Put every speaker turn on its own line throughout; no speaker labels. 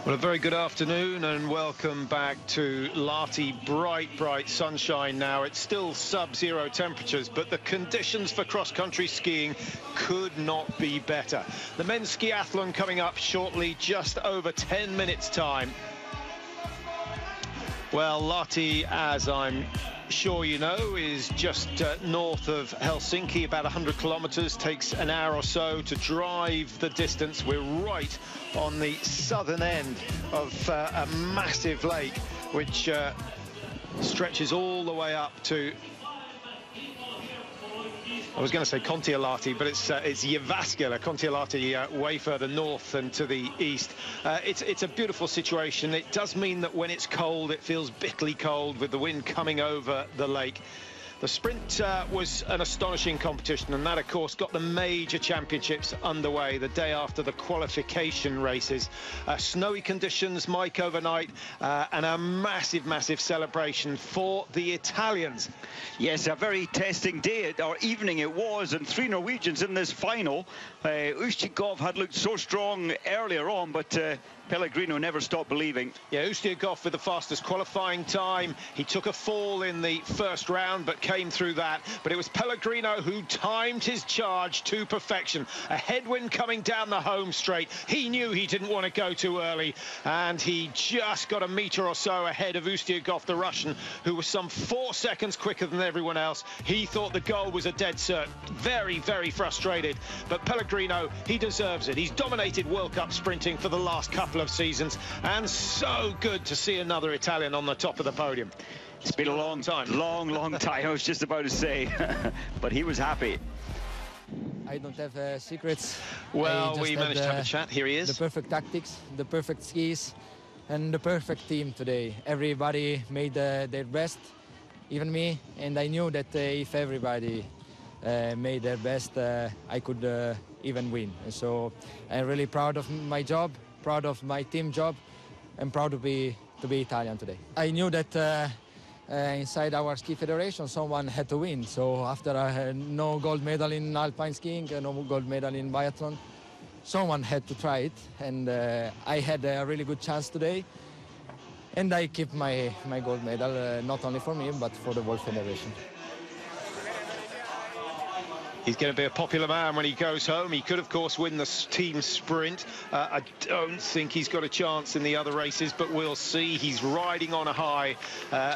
Well, a very good afternoon and welcome back to Lahti. Bright sunshine now. It's still sub-zero temperatures, but the conditions for cross-country skiing could not be better. The men's skiathlon coming up shortly, just over 10 minutes time. Well, Lahti, as I'm sure you know, is just north of Helsinki, about 100 kilometers, takes an hour or so to drive the distance. We're right on the southern end of a massive lake, which stretches all the way up to, I was going to say Kontiolahti, but it's Jyväskylä. Kontiolahti way further north and to the east. It's a beautiful situation. It does mean that when it's cold, it feels bitterly cold with the wind coming over the lake. The sprint was an astonishing competition, and that, of course, got the major championships underway the day after the qualification races. Snowy conditions, Mike, overnight, and a massive celebration for the Italians.
Yes, a very testing day, or evening it was, and three Norwegians in this final. Ustiakov had looked so strong earlier on, but Pellegrino never stopped believing.
Yeah, Ustiakov with the fastest qualifying time. He took a fall in the first round, but came through that. But it was Pellegrino who timed his charge to perfection. A headwind coming down the home straight. He knew he didn't want to go too early, and he just got a meter or so ahead of Ustiakov, the Russian, who was some 4 seconds quicker than everyone else. He thought the goal was a dead cert. Very frustrated. But Pellegrino, he deserves it. He's dominated World Cup sprinting for the last couple of seasons, and so good to see another Italian on the top of the podium.
It's been a long time. Long time, I was just about to say. But he was happy.
I don't have secrets.
Well, we managed to have a chat. Here he is.
The perfect tactics, the perfect skis, and the perfect team today. Everybody made their best, even me, and I knew that if everybody made their best, I could even win. And so I'm really proud of my job, proud of my team job, and proud to be Italian today. I knew that inside our ski federation someone had to win. So after no gold medal in alpine skiing, no gold medal in biathlon, someone had to try it, and I had a really good chance today, and I keep my gold medal, not only for me but for the whole federation.
He's going to be a popular man when he goes home. He could, of course, win the team sprint. I don't think he's got a chance in the other races, but we'll see. He's riding on a high.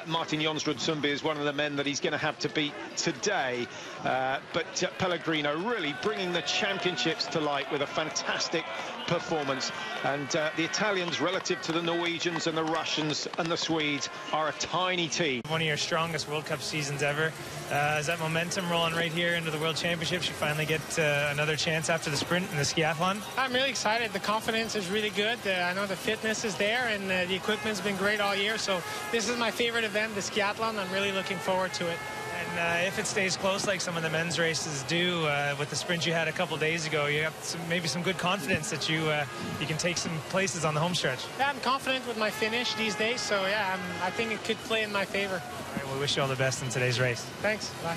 Martin Jonsrud-Sundby is one of the men that he's going to have to beat today. But Pellegrino really bringing the championships to light with a fantastic performance. And the Italians, relative to the Norwegians and the Russians and the Swedes, are a tiny team.
One of your strongest World Cup seasons ever. Is that momentum rolling right here into the World Championships? You finally get another chance after the sprint and the skiathlon?
I'm really excited. The confidence is really good. I know the fitness is there, and the equipment's been great all year. So this is my favorite event, the skiathlon. I'm really looking forward to it.
And if it stays close like some of the men's races do, with the sprint you had a couple days ago, you have maybe some good confidence that you can take some places on the home stretch.
Yeah, I'm confident with my finish these days, so yeah, I think it could play in my favor.
All right, we wish you all the best in today's race.
Thanks. Bye.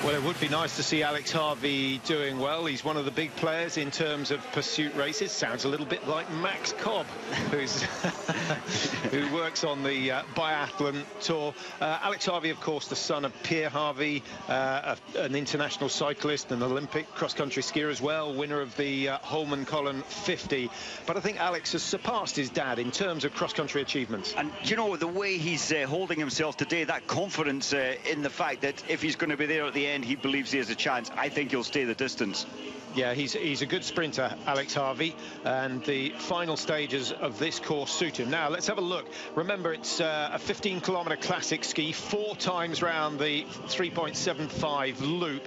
Well, it would be nice to see Alex Harvey doing well. He's one of the big players in terms of pursuit races. Sounds a little bit like Max Cobb, who works on the biathlon tour. Alex Harvey, of course, the son of Pierre Harvey, an international cyclist, an Olympic cross-country skier as well, winner of the Holmenkollen 50. But I think Alex has surpassed his dad in terms of cross-country achievements.
And, you know, the way he's holding himself today, that confidence in the fact that if he's going to be there at the end, he believes he has a chance. I think he'll stay the distance.
Yeah, he's a good sprinter, Alex Harvey, and the final stages of this course suit him. Now, let's have a look. Remember, it's a 15-kilometer classic ski, 4 times round the 3.75 loop.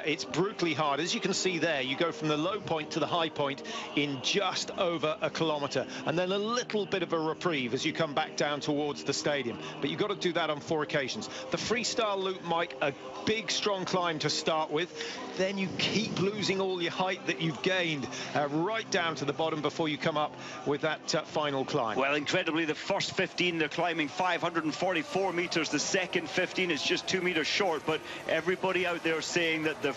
It's brutally hard. As you can see there, you go from the low point to the high point in just over a kilometre, and then a little bit of a reprieve as you come back down towards the stadium. But you've got to do that on 4 occasions. The freestyle loop, Mike, a big, strong climb to start with. Then you keep losing all your height that you've gained right down to the bottom before you come up with that final climb.
Well, incredibly, the first 15, they're climbing 544 meters. The second 15 is just 2 meters short, but everybody out there saying that the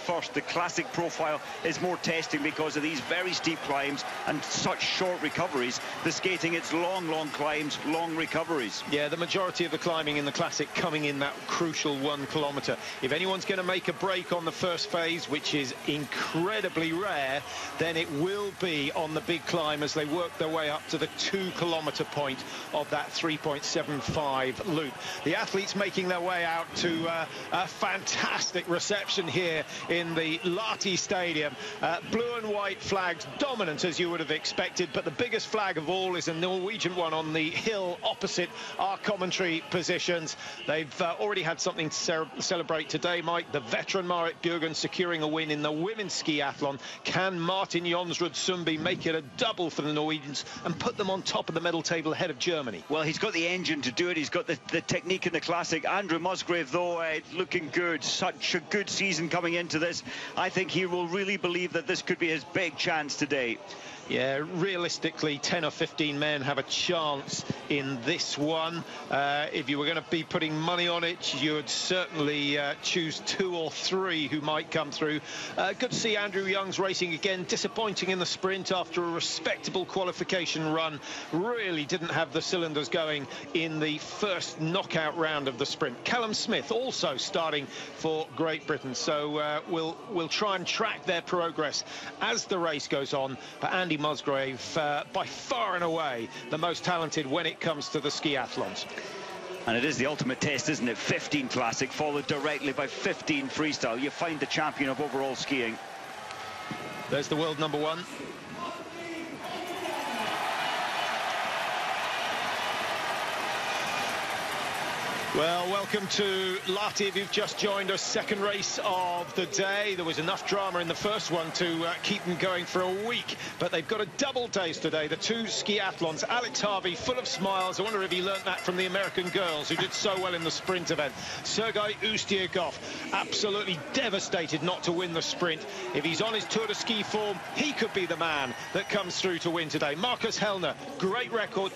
classic profile is more testing because of these very steep climbs and such short recoveries. The skating, it's long climbs, long recoveries.
Yeah, the majority of the climbing in the classic coming in that crucial 1 kilometer. If anyone's going to make a break on the first phase, which is incredibly rare, then it will be on the big climb as they work their way up to the 2 kilometer point of that 3.75 loop. The athletes making their way out to a fantastic reception here in the Lahti Stadium. Blue and white flags dominant as you would have expected, but the biggest flag of all is a Norwegian one on the hill opposite our commentary positions. They've already had something to celebrate today, Mike. The veteran Marit Bjørgen securing a win in the women's skiathlon. Can Martin Jonsrud Sundby make it a double for the Norwegians and put them on top of the medal table ahead of Germany?
Well, he's got the engine to do it. He's got the technique in the classic. Andrew Musgrave, though, looking good. Such a good season coming into this. I think he will really believe that this could be his big chance today.
Yeah, realistically, 10 or 15 men have a chance in this one. If you were going to be putting money on it, you would certainly choose 2 or 3 who might come through. Good to see Andrew Young's racing again. Disappointing in the sprint after a respectable qualification run. Really didn't have the cylinders going in the first knockout round of the sprint. Callum Smith also starting for Great Britain. So we'll try and track their progress as the race goes on. But Andy Musgrave, by far and away the most talented when it comes to the skiathlons.
And it is the ultimate test, isn't it? 15 classic followed directly by 15 freestyle. You find the champion of overall skiing.
There's the world number 1. Well, welcome to Lahti if you've just joined us. Second race of the day. There was enough drama in the first one to keep them going for a week, but they've got a double days today. The 2 skiathlons. Alex Harvey full of smiles. I wonder if he learnt that from the American girls who did so well in the sprint event. Sergei Ustiakov absolutely devastated not to win the sprint. If he's on his Tour de Ski form, he could be the man that comes through to win today. Marcus Hellner, great record.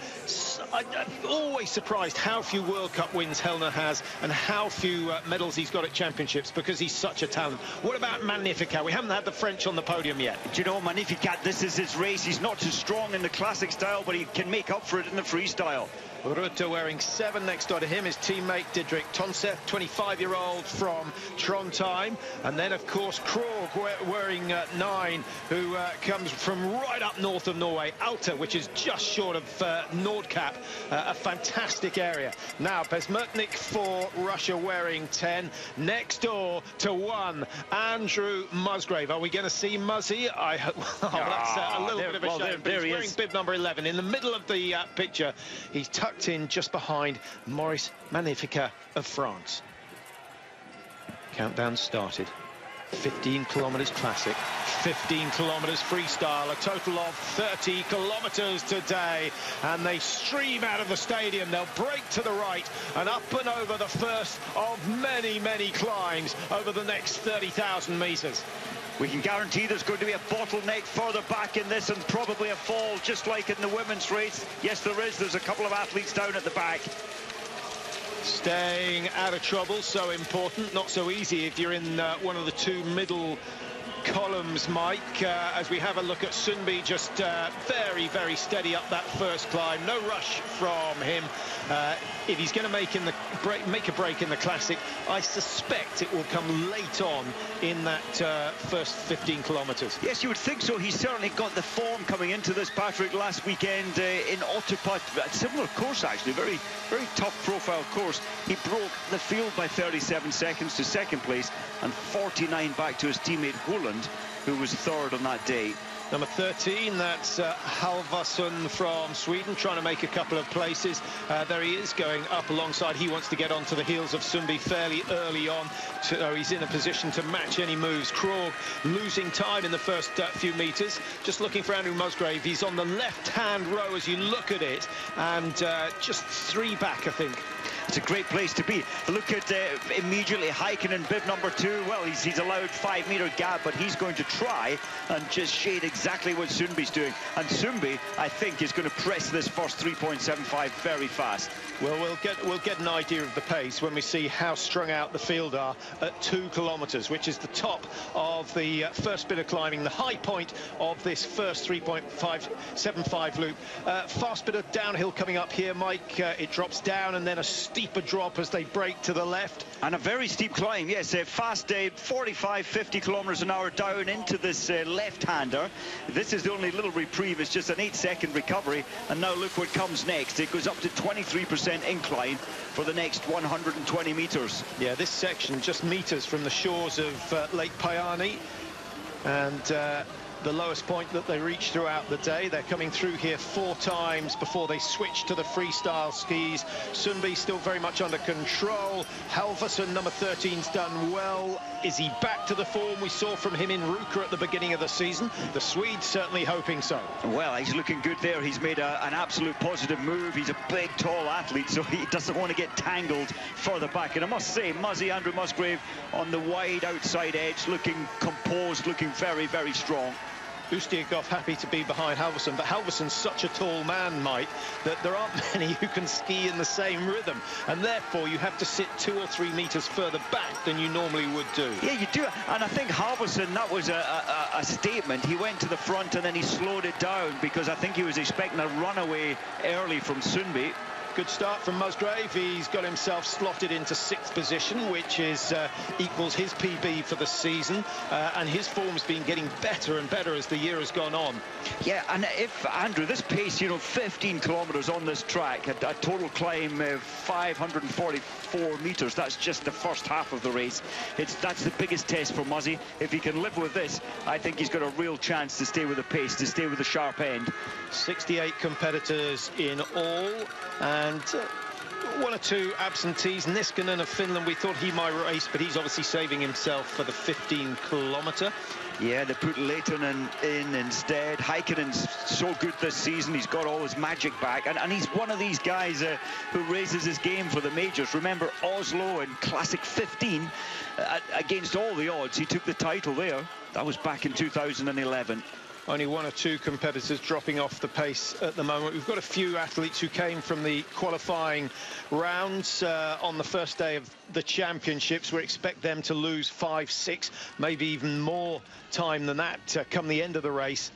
I'm always surprised how few World Cup wins Hellner has and how few medals he's got at championships, because he's such a talent. What about Magnificat? We haven't had the French on the podium yet.
Do you know, Magnificat, this is his race. He's not too strong in the classic style, but he can make up for it in the freestyle.
Rutte wearing 7. Next door to him is teammate Didrik Tonseth, 25-year-old from Trondheim. And then, of course, Krog wearing 9, who comes from right up north of Norway. Alta, which is just short of Nordkapp, a fantastic area. Now, Bezmurtnik for Russia wearing 10. Next door to 1, Andrew Musgrave. Are we going to see Muzzy? I hope. That's a little bit of a shame. He's wearing bib number 11. In the middle of the picture, he's tucked in just behind Maurice Magnificat of France. Countdown started. 15 kilometers classic, 15 kilometers freestyle, a total of 30 kilometers today, and they stream out of the stadium. They'll break to the right and up and over the first of many climbs over the next 30,000 meters.
We can guarantee there's going to be a bottleneck further back in this, and probably a fall, just like in the women's race. Yes, there is. There's a couple of athletes down at the back.
Staying out of trouble, so important. Not so easy if you're in one of the 2 middle columns, Mike, as we have a look at Sundby, just very steady up that first climb. No rush from him. If he's going to make a break in the classic, I suspect it will come late on in that first 15 kilometers.
Yes, you would think so. He's certainly got the form coming into this, Patrick. Last weekend in Otterput, a similar course actually, very tough profile course. He broke the field by 37 seconds to second place and 49 back to his teammate Holland, who was 3rd on that day.
Number 13, that's Halvarsson from Sweden, trying to make a couple of places. There he is, going up alongside. He wants to get onto the heels of Sundby fairly early on, so he's in a position to match any moves. Krog losing time in the first few meters. Just looking for Andrew Musgrave. He's on the left-hand row as you look at it, and just 3 back, I think.
It's a great place to be. Look at immediately Heikkinen, bib number 2. Well, he's allowed 5-meter gap, but he's going to try and just shade exactly what Sundby's doing. And Sundby, I think, is going to press this first 3.75 very fast.
Well, we'll get an idea of the pace when we see how strung out the field are at 2 kilometres, which is the top of the first bit of climbing, the high point of this first 3.575 loop. Fast bit of downhill coming up here, Mike. It drops down and then a steeper drop as they break to the left.
And a very steep climb, yes, fast 45, 50 kilometres an hour down into this left-hander. This is the only little reprieve. It's just an 8-second recovery. And now look what comes next. It goes up to 23% incline for the next 120 metres.
Yeah, this section just meters from the shores of Lake Payani. And the lowest point that they reach throughout the day. They're coming through here 4 times before they switch to the freestyle skis. Sundby still very much under control. Halvorsen, number 13's done well. Is he back to the form we saw from him in Ruka at the beginning of the season? The Swede's certainly hoping so.
Well, he's looking good there. He's made an absolute positive move. He's a big, tall athlete, so he doesn't want to get tangled further back. And I must say, Andrew Musgrave on the wide outside edge, looking composed, looking very, very strong.
Ustiakov happy to be behind Halvorsen, but Halvorsen's such a tall man, Mike, that there aren't many who can ski in the same rhythm, and therefore you have to sit 2 or 3 meters further back than you normally would do.
Yeah, you do, and I think Halvorsen, that was a statement. He went to the front and then he slowed it down because I think he was expecting a runaway early from Sundby.
Good start from Musgrave. He's got himself slotted into 6th position, which is equals his PB for the season, and his form's been getting better and better as the year has gone on.
Yeah, and if Andrew, this pace, you know, 15 kilometers on this track, a total climb of 544 meters. That's just the first half of the race. That's the biggest test for Muzzy. If he can live with this, I think he's got a real chance to stay with the pace, to stay with the sharp end.
68 competitors in all, and 1 or 2 absentees. Niskanen of Finland, we thought he might race, but he's obviously saving himself for the 15-kilometer.
Yeah, they put Leighton in instead. Heikkinen's so good this season. He's got all his magic back. And he's one of these guys who raises his game for the majors. Remember Oslo in Classic 15, against all the odds, he took the title there. That was back in 2011.
Only 1 or 2 competitors dropping off the pace at the moment. We've got a few athletes who came from the qualifying rounds on the first day of the championships. We expect them to lose 5, 6, maybe even more time than that come the end of the race.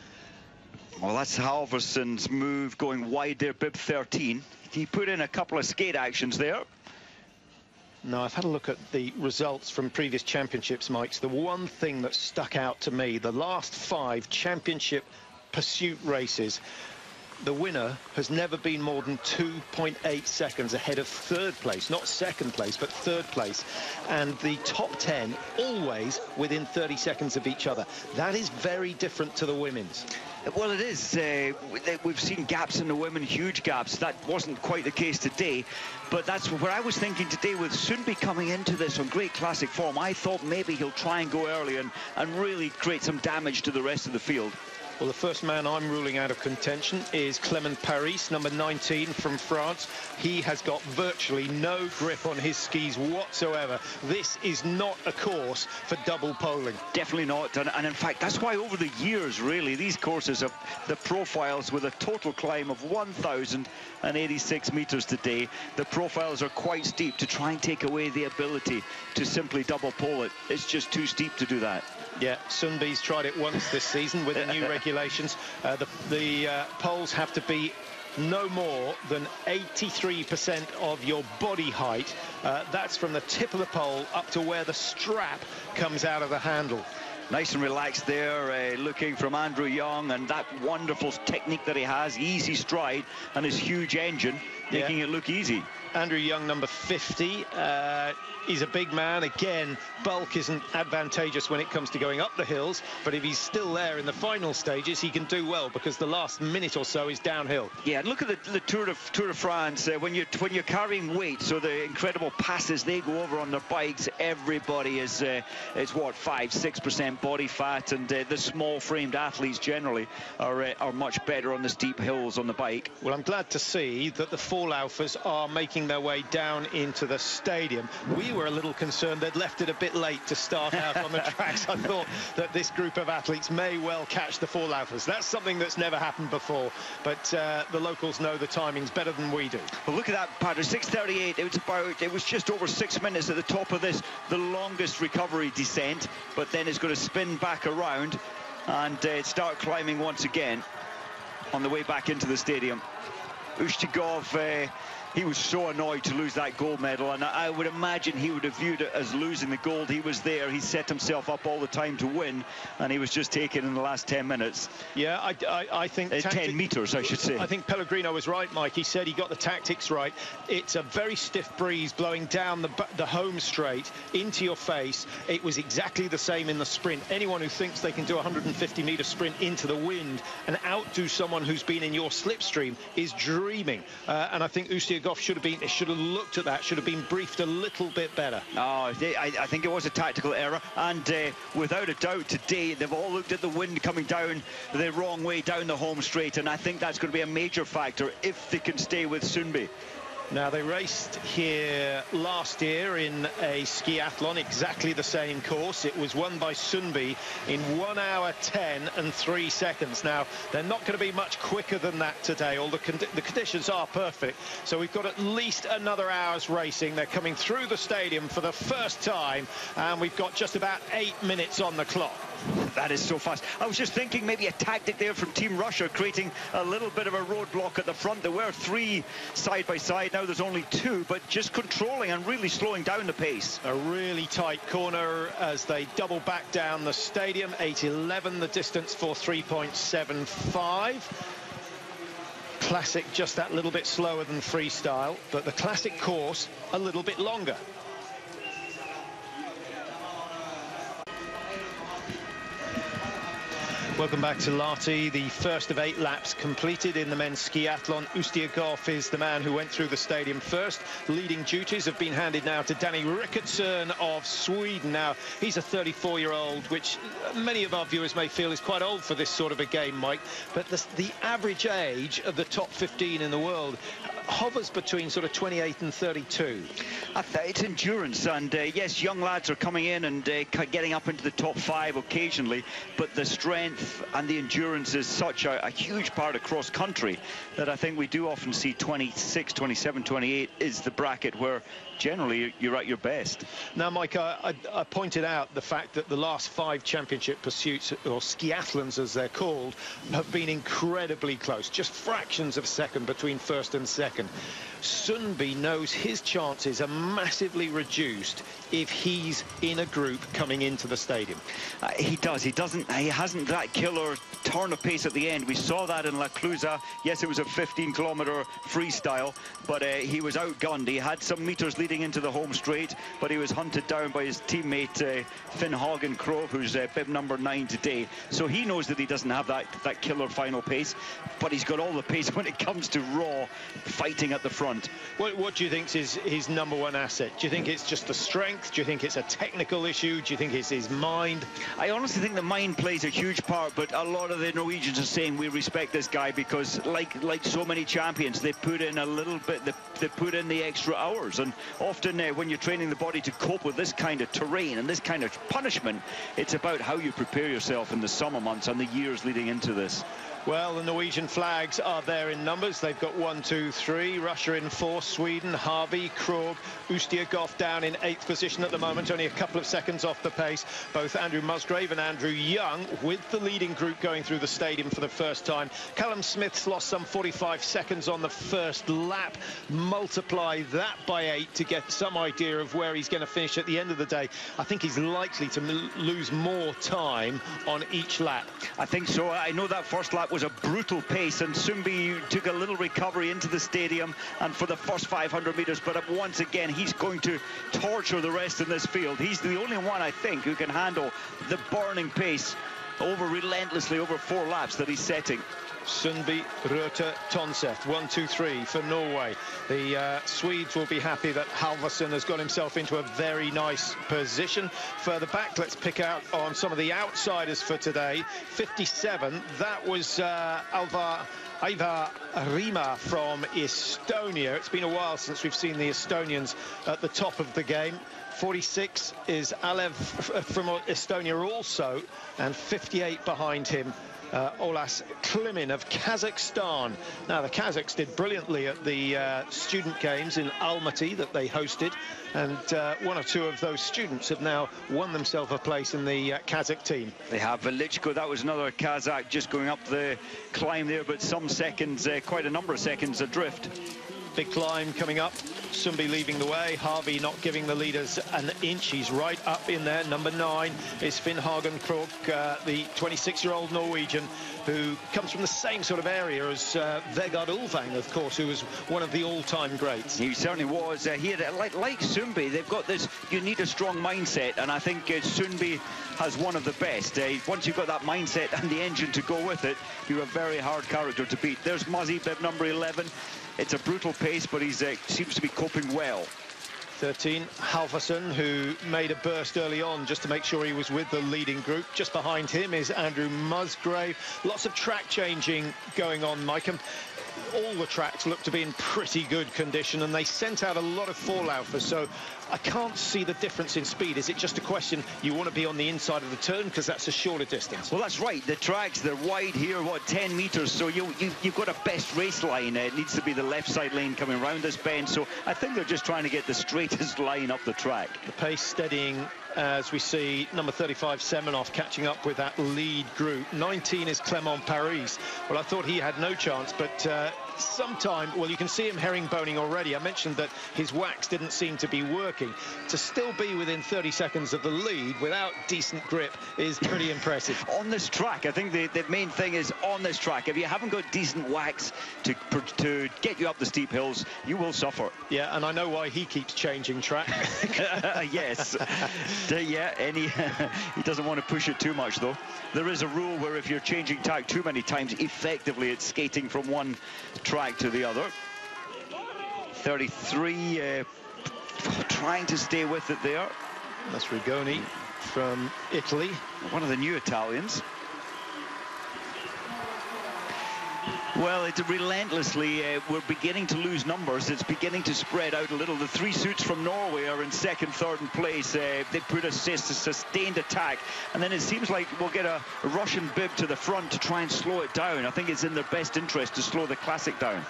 Well, that's Halvorsen's move going wide there, bib 13. He put in a couple of skate actions there.
No, I've had a look at the results from previous championships, Mike. The one thing that stuck out to me, the last 5 championship pursuit races, the winner has never been more than 2.8 seconds ahead of 3rd place, not 2nd place, but 3rd place. And the top 10 always within 30 seconds of each other. That is very different to the women's.
Well, it is. We've seen gaps in the women, huge gaps. That wasn't quite the case today. But that's what I was thinking today with Sundby coming into this on great classic form. I thought maybe he'll try and go early and really create some damage to the rest of the field.
Well, the first man I'm ruling out of contention is Clement Paris, number 19 from France. He has got virtually no grip on his skis whatsoever. This is not a course for double poling.
Definitely not. And in fact, that's why over the years, really, these courses have the profiles with a total climb of 1,086 meters today. The profiles are quite steep to try and take away the ability to simply double pole it. It's just too steep to do that.
Yeah, Sundby's tried it once this season with the new regulations. The poles have to be no more than 83% of your body height. That's from the tip of the pole up to where the strap comes out of the handle.
Nice and relaxed there, looking from Andrew Young, and that wonderful technique that he has, easy stride, and his huge engine, making it look easy.
Andrew Young, number 50. He's a big man. Again, bulk isn't advantageous when it comes to going up the hills, but if he's still there in the final stages, he can do well because the last minute or so is downhill. Yeah,
look at the Tour de France. When you're carrying weight, so the incredible passes they go over on their bikes, everybody is what, 5-6% body fat, and the small-framed athletes generally are much better on the steep hills on the bike.
Well, I'm glad to see that the Vorlaufers are making making their way down into the stadium. We were a little concerned they'd left it a bit late to start out on the tracks. I thought that this group of athletes may well catch the four lappers. That's something that's never happened before, but the locals know the timings better than we do.
Well, look at that pattern, 6:38. It was just over 6 minutes at the top of this, the longest recovery descent, but then it's going to spin back around and start climbing once again on the way back into the stadium. Ustiakov, he was so annoyed to lose that gold medal, and I would imagine he would have viewed it as losing the gold. He was there, he set himself up all the time to win, and he was just taken in the last 10 minutes.
Yeah, I think
10 meters, I should say.
I think Pellegrino was right, Mike. He said he got the tactics right. It's a very stiff breeze blowing down the home straight into your face. It was exactly the same in the sprint. Anyone who thinks they can do a 150-meter sprint into the wind and outdo someone who's been in your slipstream is dreaming. And I think Ustiakov should have looked at that, should have been briefed a little bit better.
Oh, I think it was a tactical error, and without a doubt today they've all looked at the wind coming down the wrong way down the home straight, and I think that's going to be a major factor if they can stay with Sundby.
Now, they raced here last year in a skiathlon, exactly the same course. It was won by Sundby in 1 hour 10 and 3 seconds. Now, they're not going to be much quicker than that today. All the conditions are perfect, so we've got at least another hour's racing. They're coming through the stadium for the first time, and we've got just about 8 minutes on the clock.
That is so fast. I was just thinking maybe a tactic there from Team Russia, creating a little bit of a roadblock at the front. There were 3 side by side, now there's only 2, but just controlling and really slowing down the pace.
A really tight corner as they double back down the stadium. 8:11 the distance for 3.75. Classic just that little bit slower than freestyle, but the classic course a little bit longer. Welcome back to Lahti. The first of 8 laps completed in the men's skiathlon. Ustiakov is the man who went through the stadium first. Leading duties have been handed now to Danny Rickardson of Sweden. Now, he's a 34-year-old, which many of our viewers may feel is quite old for this sort of a game, Mike. But the average age of the top 15 in the world hovers between sort of 28 and 32.
It's endurance, and yes, young lads are coming in and getting up into the top 5 occasionally, but the strength and the endurance is such a huge part of cross country that I think we do often see 26, 27, 28 is the bracket where generally you're at your best.
Now, Mike, I pointed out the fact that the last 5 championship pursuits, or skiathlons as they're called, have been incredibly close, just fractions of a second between first and second. Sundby knows his chances are massively reduced if he's in a group coming into the stadium.
He does. He hasn't that killer turn of pace at the end. We saw that in La Clusa. Yes, it was a 15-kilometer freestyle, but he was outgunned. He had some meters leading into the home straight, but he was hunted down by his teammate Finn Hagen Krogh, who's bib number 9 today. So he knows that he doesn't have that killer final pace, but he's got all the pace when it comes to raw fighting at the front.
What do you think is his number 1 asset? Do you think it's just the strength? Do you think it's a technical issue? Do you think it's his mind?
I honestly think the mind plays a huge part, but a lot of the Norwegians are saying we respect this guy because like so many champions, they put in a little bit, they put in the extra hours, and often when you're training the body to cope with this kind of terrain and this kind of punishment, it's about how you prepare yourself in the summer months and the years leading into this.
Well, the Norwegian flags are there in numbers. They've got 1, 2, 3. Russia in 4, Sweden, Harvey, Krogh, Ustiakov down in 8th position at the moment, only a couple of seconds off the pace. Both Andrew Musgrave and Andrew Young with the leading group going through the stadium for the first time. Callum Smith's lost some 45 seconds on the first lap. Multiply that by 8 to get some idea of where he's going to finish at the end of the day. I think he's likely to lose more time on each lap.
I think so. I know that first lap was a brutal pace, and Sundby took a little recovery into the stadium and for the first 500 meters, but once again he's going to torture the rest in this field. He's the only one, I think, who can handle the burning pace relentlessly over 4 laps that he's setting.
Sundby, Røthe, Tonseth. 1, 2, 3 for Norway. The Swedes will be happy that Halvarsson has got himself into a very nice position. Further back, let's pick out on some of the outsiders for today. 57, that was Aiva Rima from Estonia. It's been a while since we've seen the Estonians at the top of the game. 46 is Alev from Estonia also, and 58 behind him, Olas Klimin of Kazakhstan. Now, the Kazakhs did brilliantly at the student games in Almaty that they hosted, and one or two of those students have now won themselves a place in the Kazakh team.
They have Velichko, that was another Kazakh just going up the climb there, but some seconds, quite a number of seconds adrift.
Big climb coming up. Sundby leading the way. Harvey not giving the leaders an inch. He's right up in there. Number 9 is Finn Hagen Krog, the 26-year-old Norwegian, who comes from the same sort of area as Vegard Ulvang, of course, who was one of the all-time greats.
He certainly was. He had, like Sundby, they've got this, you need a strong mindset, and I think Sundby has one of the best. Once you've got that mindset and the engine to go with it, you're a very hard character to beat. There's Muzzy, bib number 11. It's a brutal pace, but he seems to be coping well.
13, Halvarsson, who made a burst early on just to make sure he was with the leading group. Just behind him is Andrew Musgrave. Lots of track changing going on, Mike. All the tracks look to be in pretty good condition, and they sent out a lot of fallouters, so I can't see the difference in speed. Is it just a question you want to be on the inside of the turn because that's a shorter distance?
Well, that's right. The tracks, they're wide here, what, 10 metres, so you've got a best race line. It needs to be the left side lane coming around this bend, so I think they're just trying to get the straightest line up the track.
The pace steadying as we see number 35 Semenov catching up with that lead group. 19 is Clement Paris. Well, I thought he had no chance, but sometime, well, you can see him herringboning already. I mentioned that his wax didn't seem to be working. To still be within 30 seconds of the lead without decent grip is pretty impressive.
On this track, I think the main thing is on this track, if you haven't got decent wax to get you up the steep hills, you will suffer.
Yeah, and I know why he keeps changing track.
Yes. Yeah, he doesn't want to push it too much, though. There is a rule where if you're changing track too many times, effectively it's skating from one track to the other. 33 trying to stay with it there.
That's Rigoni from Italy,
one of the new Italians. Well, it's relentlessly, we're beginning to lose numbers. It's beginning to spread out a little. The 3 suits from Norway are in second, third and place. They put a sustained attack, and then it seems like we'll get a Russian bib to the front to try and slow it down. I think it's in their best interest to slow the Classic down.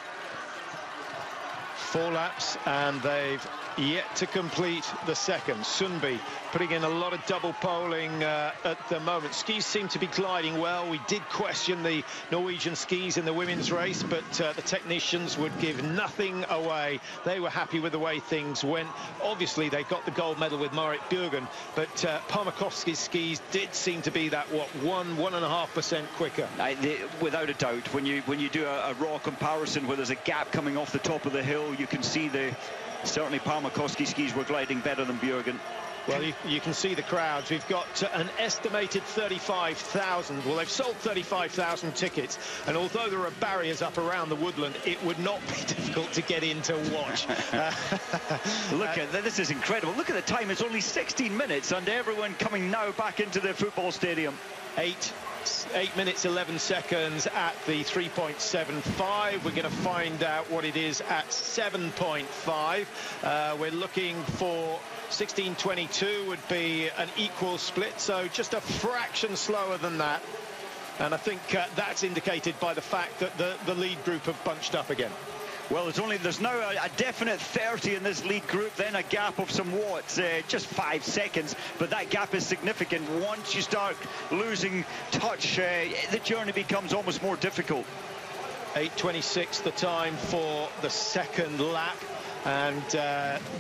4 laps, and they've yet to complete the second. Sundby putting in a lot of double poling at the moment. Skis seem to be gliding well. We did question the Norwegian skis in the women's race, but the technicians would give nothing away. They were happy with the way things went. Obviously, they got the gold medal with Marit Bjørgen, but Parmakovsky's skis did seem to be that, what, 1.5% quicker.
Without a doubt, when you do a raw comparison where there's a gap coming off the top of the hill, you can see certainly Parmakovsky skis were gliding better than Bjørgen.
Well, you can see the crowds. We've got an estimated 35,000. Well, they've sold 35,000 tickets, and although there are barriers up around the woodland, it would not be difficult to get in to watch.
Look at this, is incredible. Look at the time. It's only 16 minutes, and everyone coming now back into the football stadium.
8 minutes 11 seconds at the 3.75. We're going to find out what it is at 7.5. We're looking for 16:22 would be an equal split, so just a fraction slower than that. And I think that's indicated by the fact that the lead group have bunched up again.
Well, there's now a definite 30 in this lead group, then a gap of some watts, just 5 seconds, but that gap is significant. Once you start losing touch, the journey becomes almost more difficult.
8:26 the time for the second lap, and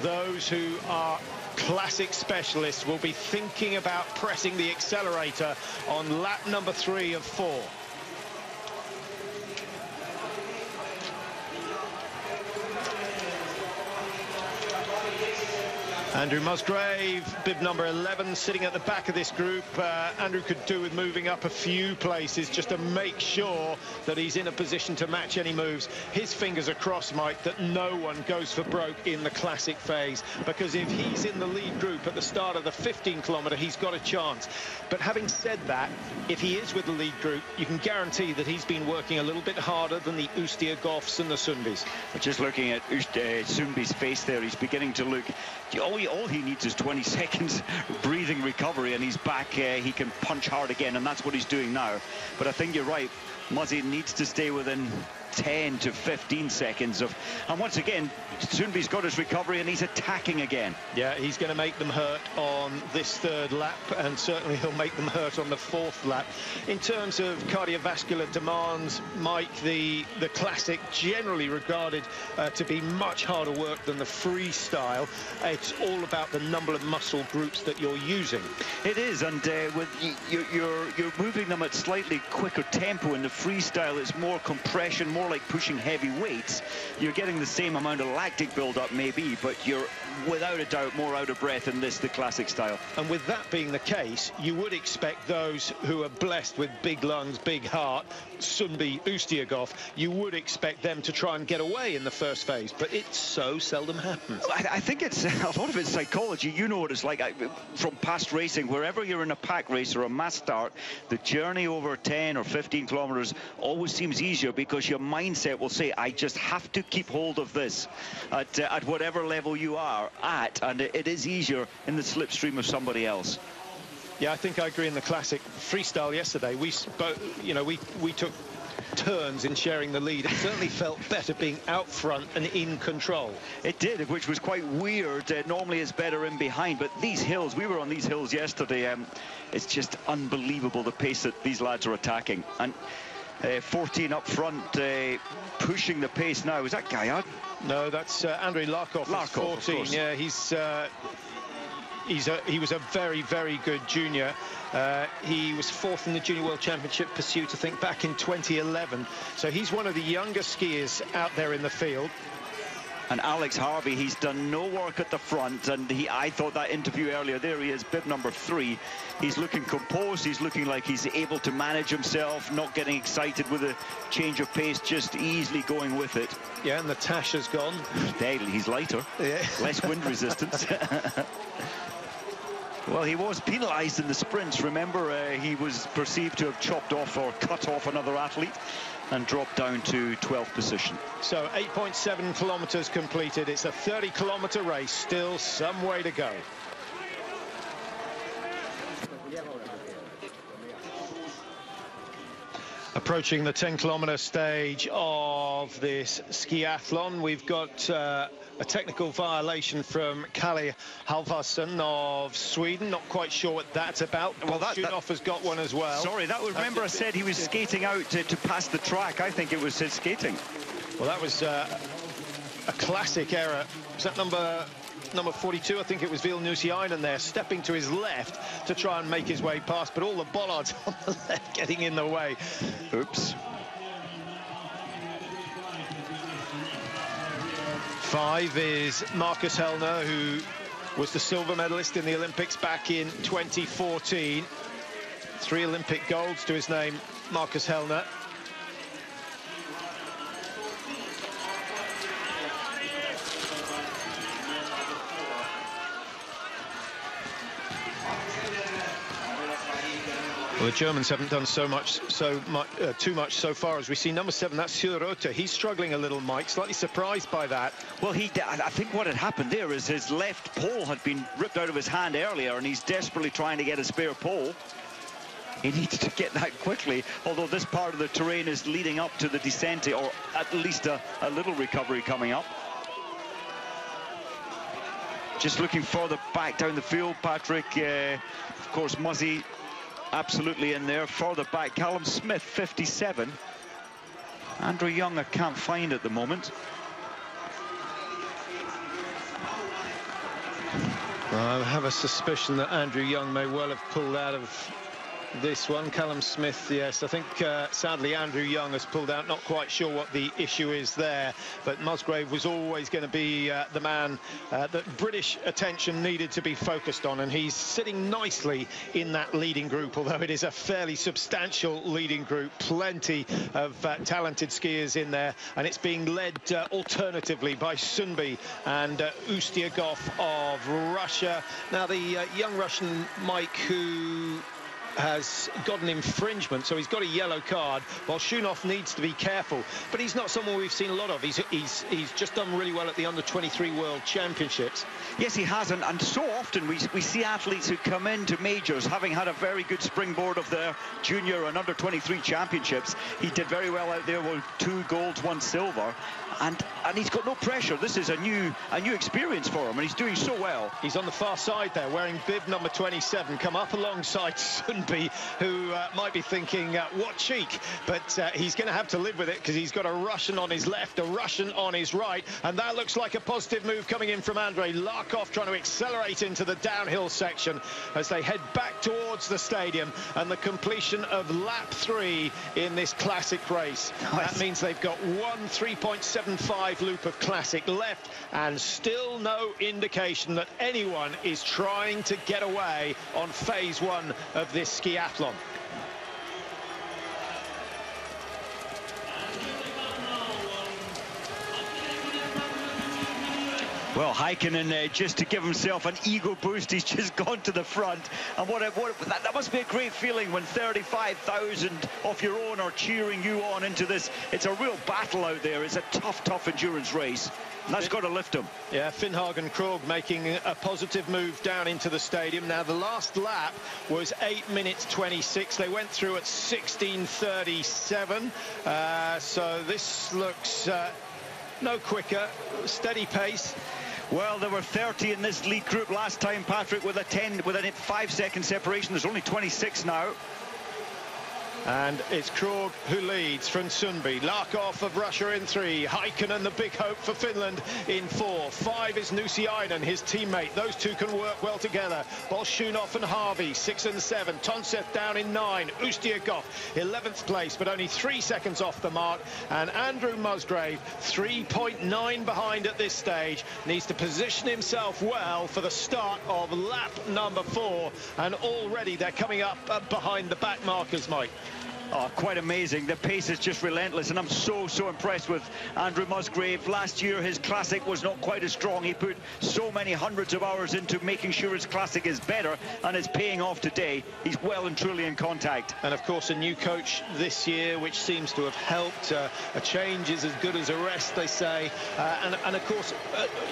those who are classic specialists will be thinking about pressing the accelerator on lap number 3 of 4. Andrew Musgrave, bib number 11, sitting at the back of this group. Andrew could do with moving up a few places just to make sure that he's in a position to match any moves. His fingers are crossed, Mike, that no one goes for broke in the classic phase, because if he's in the lead group at the start of the 15-kilometre, he's got a chance. But having said that, if he is with the lead group, you can guarantee that he's been working a little bit harder than the Ustiagovs and the Sundbys.
Just looking at Sundby's face there, he's beginning to look... All he needs is 20 seconds breathing recovery, and he's back. He can punch hard again, and that's what he's doing now. But I think you're right. Muzzy needs to stay within 10 to 15 seconds of... And once again, Sundby's got his recovery, and he's attacking again.
Yeah, he's going to make them hurt on this third lap, and certainly he'll make them hurt on the fourth lap. In terms of cardiovascular demands, Mike, the classic generally regarded to be much harder work than the freestyle. It's all about the number of muscle groups that you're using.
It is, and with you're moving them at slightly quicker tempo. In the freestyle, it's more compression, more like pushing heavy weights. You're getting the same amount of lactic build-up maybe, but you're without a doubt more out of breath in this, the classic style.
And with that being the case, you would expect those who are blessed with big lungs, big heart, Sundby, Ustiagov, you would expect them to try and get away in the first phase, but it so seldom happens.
I think it's a lot of it's psychology. You know what it's like from past racing. Wherever you're in a pack race or a mass start, the journey over 10 or 15 kilometers always seems easier, because your mindset will say, I just have to keep hold of this at whatever level you are at, and it is easier in the slipstream of somebody else.
Yeah, I think I agree. In the classic freestyle yesterday, we spoke, we took turns in sharing the lead. It certainly felt better being out front and in control.
It did, which was quite weird. Normally it's better in behind, but these hills, we were on these hills yesterday, it's just unbelievable the pace that these lads are attacking. And 14 up front, pushing the pace now. Is that Gaillard?
No, that's Andrei Larkov. 14. Yeah, he was a very, very good junior. He was fourth in the Junior World Championship pursuit, I think, back in 2011. So he's one of the younger skiers out there in the field.
And Alex Harvey, he's done no work at the front, and I thought that interview earlier, there he is, bib number 3. He's looking composed, he's looking like he's able to manage himself, not getting excited with a change of pace, just easily going with it.
Yeah, and the tash has gone.
He's lighter, yeah. Less wind resistance. Well, he was penalised in the sprints. Remember, he was perceived to have chopped off or cut off another athlete and dropped down to 12th position.
So 8.7 kilometres completed. It's a 30-kilometre race. Still some way to go. Approaching the 10-kilometre stage of this skiathlon, we've got a technical violation from Kalle Halvarsson of Sweden. Not quite sure what that's about. Well, Schunoff has got one as well.
Sorry, that was, remember I said he was skating out to pass the track. I think it was his skating.
Well, that was a classic error. Was that number 42? I think it was Vilnius-Jainen there, stepping to his left to try and make his way past, but all the bollards on the left getting in the way.
Oops.
5 is Marcus Hellner, who was the silver medalist in the Olympics back in 2014. 3 Olympic golds to his name, Marcus Hellner. Well, the Germans haven't done too much so far as we see. Number 7, that's Sjörote. He's struggling a little, Mike. Slightly surprised by that.
Well, I think what had happened there is his left pole had been ripped out of his hand earlier, and he's desperately trying to get a spare pole. He needs to get that quickly, although this part of the terrain is leading up to the descent, or at least a little recovery coming up. Just looking further back down the field, Patrick. Of course, Muzzy absolutely in there. Further back, Callum Smith, 57. Andrew Young I can't find at the moment.
I have a suspicion that Andrew Young may well have pulled out of This one, Callum Smith, yes, I think sadly Andrew Young has pulled out. Not quite sure what the issue is there, but Musgrave was always going to be the man that British attention needed to be focused on, and he's sitting nicely in that leading group, although it is a fairly substantial leading group. Plenty of talented skiers in there, and it's being led alternatively by Sunbi and Ustiagov of Russia. Now the young Russian Mike, who has got an infringement, so he's got a yellow card. Bolshunov needs to be careful, but he's not someone we've seen a lot of. He's just done really well at the under-23 World Championships.
Yes, he has, and so often we see athletes who come into majors having had a very good springboard of their junior and under-23 championships. He did very well out there with 2 golds, 1 silver, and he's got no pressure. This is a new experience for him, and he's doing so well.
He's on the far side there, wearing bib number 27, come up alongside Sunbi, who might be thinking, what cheek, but he's going to have to live with it, because he's got a Russian on his left, a Russian on his right, and that looks like a positive move coming in from Andrei Larkov, trying to accelerate into the downhill section as they head back towards the stadium and the completion of lap 3 in this classic race. Nice. That means they've got one 3.75 loop of classic left, and still no indication that anyone is trying to get away on phase 1 of this skiathlon.
Well, Heikkinen, just to give himself an ego boost, he's just gone to the front. And that must be a great feeling when 35,000 of your own are cheering you on into this. It's a real battle out there. It's a tough endurance race. And that's got to lift him.
Yeah, Finnhagen Krog making a positive move down into the stadium. Now, the last lap was 8 minutes 26. They went through at 16:37. So this looks no quicker. Steady pace.
Well, there were 30 in this lead group last time, Patrick, with a 5-second separation. There's only 26 now.
And it's Krog who leads from Sunbi. Larkov of Russia in 3. Heikkinen, the big hope for Finland, in 4. 5 is Nusiainen, his teammate. Those two can work well together. Bolshunov and Harvey, 6 and 7. Tontsev down in 9. Ustiagov, 11th place, but only 3 seconds off the mark. And Andrew Musgrave, 3.9 behind at this stage. Needs to position himself well for the start of lap number 4. And already they're coming up behind the back markers, Mike.
Oh, quite amazing. The pace is just relentless, and I'm so impressed with Andrew Musgrave. Last year, his classic was not quite as strong. He put so many hundreds of hours into making sure his classic is better, and it's paying off today. He's well and truly in contact.
And, of course, a new coach this year, which seems to have helped. A change is as good as a rest, they say. And of course,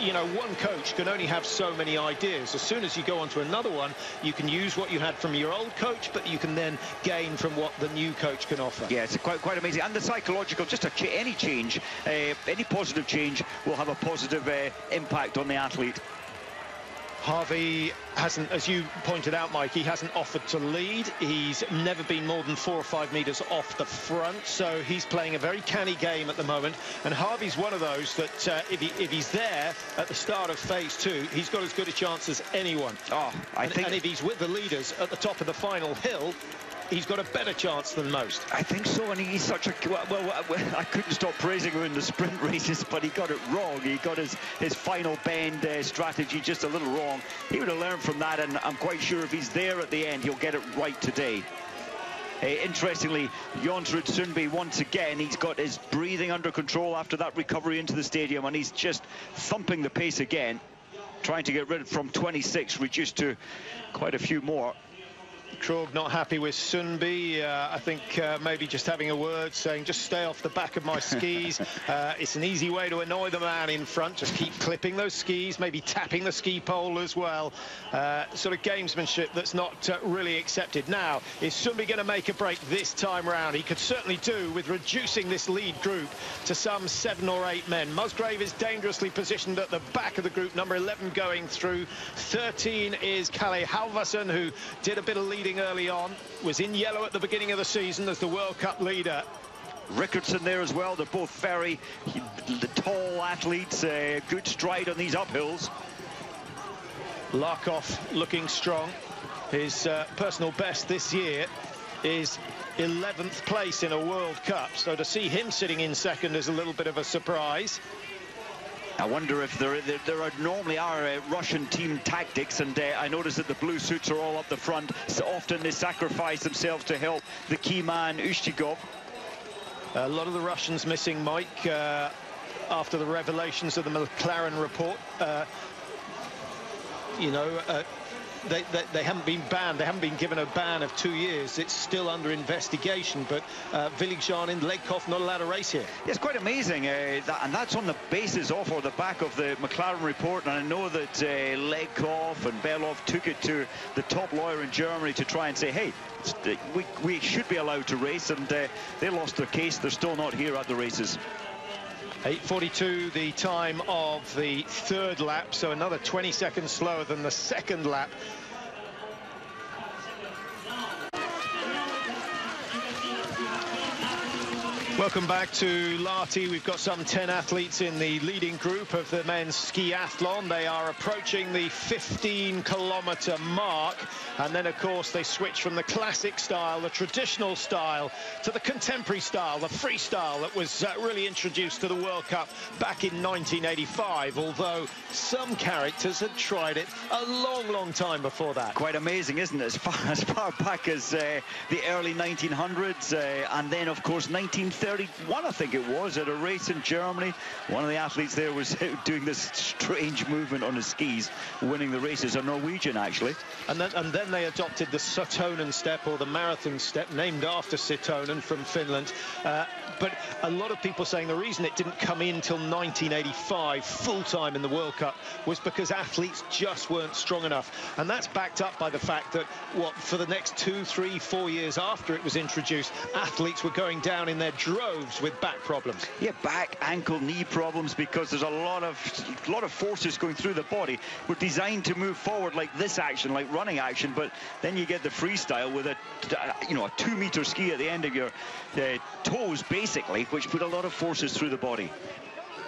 you know, one coach can only have so many ideas. As soon as you go on to another one, you can use what you had from your old coach, but you can then gain from what the new coach can offer.
Yeah, it's quite amazing. And the psychological, just any change, any positive change will have a positive impact on the athlete.
Harvey hasn't, as you pointed out, Mike, he hasn't offered to lead. He's never been more than 4 or 5 meters off the front, so he's playing a very canny game at the moment. And Harvey's one of those that if he's there at the start of phase 2, he's got as good a chance as anyone. And if he's with the leaders at the top of the final hill, he's got a better chance than most.
I think so, and he's such a... Well, I couldn't stop praising him in the sprint races, but he got it wrong. He got his final bend strategy just a little wrong. He would have learned from that, and I'm quite sure if he's there at the end, he'll get it right today. Interestingly, Jonsrud Sundby, once again, he's got his breathing under control after that recovery into the stadium, and he's just thumping the pace again, trying to get rid from 26, reduced to quite a few more.
Krog not happy with Sundby. I think maybe just having a word, saying just stay off the back of my skis. It's an easy way to annoy the man in front. Just keep clipping those skis, maybe tapping the ski pole as well. Sort of gamesmanship that's not really accepted. Now, is Sundby going to make a break this time round? He could certainly do with reducing this lead group to some 7 or 8 men. Musgrave is dangerously positioned at the back of the group, number 11 going through. 13 is Kalle Halvarsson, who did a bit of leading early on, was in yellow at the beginning of the season as the World Cup leader.
Rickardson there as well. They're both very tall athletes, good stride on these uphills.
Larkov looking strong, his personal best this year is 11th place in a World Cup, so to see him sitting in second is a little bit of a surprise.
I wonder if there normally are Russian team tactics, and I notice that the blue suits are all up the front. So often they sacrifice themselves to help the key man, Ushtigov.
A lot of the Russians missing, Mike, after the revelations of the McLaren report. They haven't been banned. They haven't been given a ban of 2 years. It's still under investigation. But Villigjanin, Legkov not allowed to race here.
It's quite amazing, and that's on the basis of or the back of the McLaren report. And I know that Legkov and Belov took it to the top lawyer in Germany to try and say, hey, we should be allowed to race, and they lost their case. They're still not here at the races.
8:42 the time of the third lap, so another 20 seconds slower than the second lap. Welcome back to Lahti. We've got some 10 athletes in the leading group of the men's skiathlon. They are approaching the 15-kilometer mark, and then of course they switch from the classic style, the traditional style, to the contemporary style, the freestyle that was really introduced to the World Cup back in 1985, although some characters had tried it a long time before that.
Quite amazing, isn't it? As far back as the early 1900s, and then of course 1931, I think it was, at a race in Germany. One of the athletes there was doing this strange movement on his skis, winning the races, a Norwegian actually.
And then they adopted the Satonen step, or the marathon step, named after Satonen from Finland. But a lot of people saying the reason it didn't come in till 1985 full-time in the World Cup was because athletes just weren't strong enough. And that's backed up by the fact that, for the next 2, 3, 4 years after it was introduced, athletes were going down in their droves with back problems.
Yeah, back, ankle, knee problems, because there's a lot of forces going through the body. We're designed to move forward like this action, like running action, but then you get the freestyle with a 2-meter ski at the end of your toes, basically, which put a lot of forces through the body.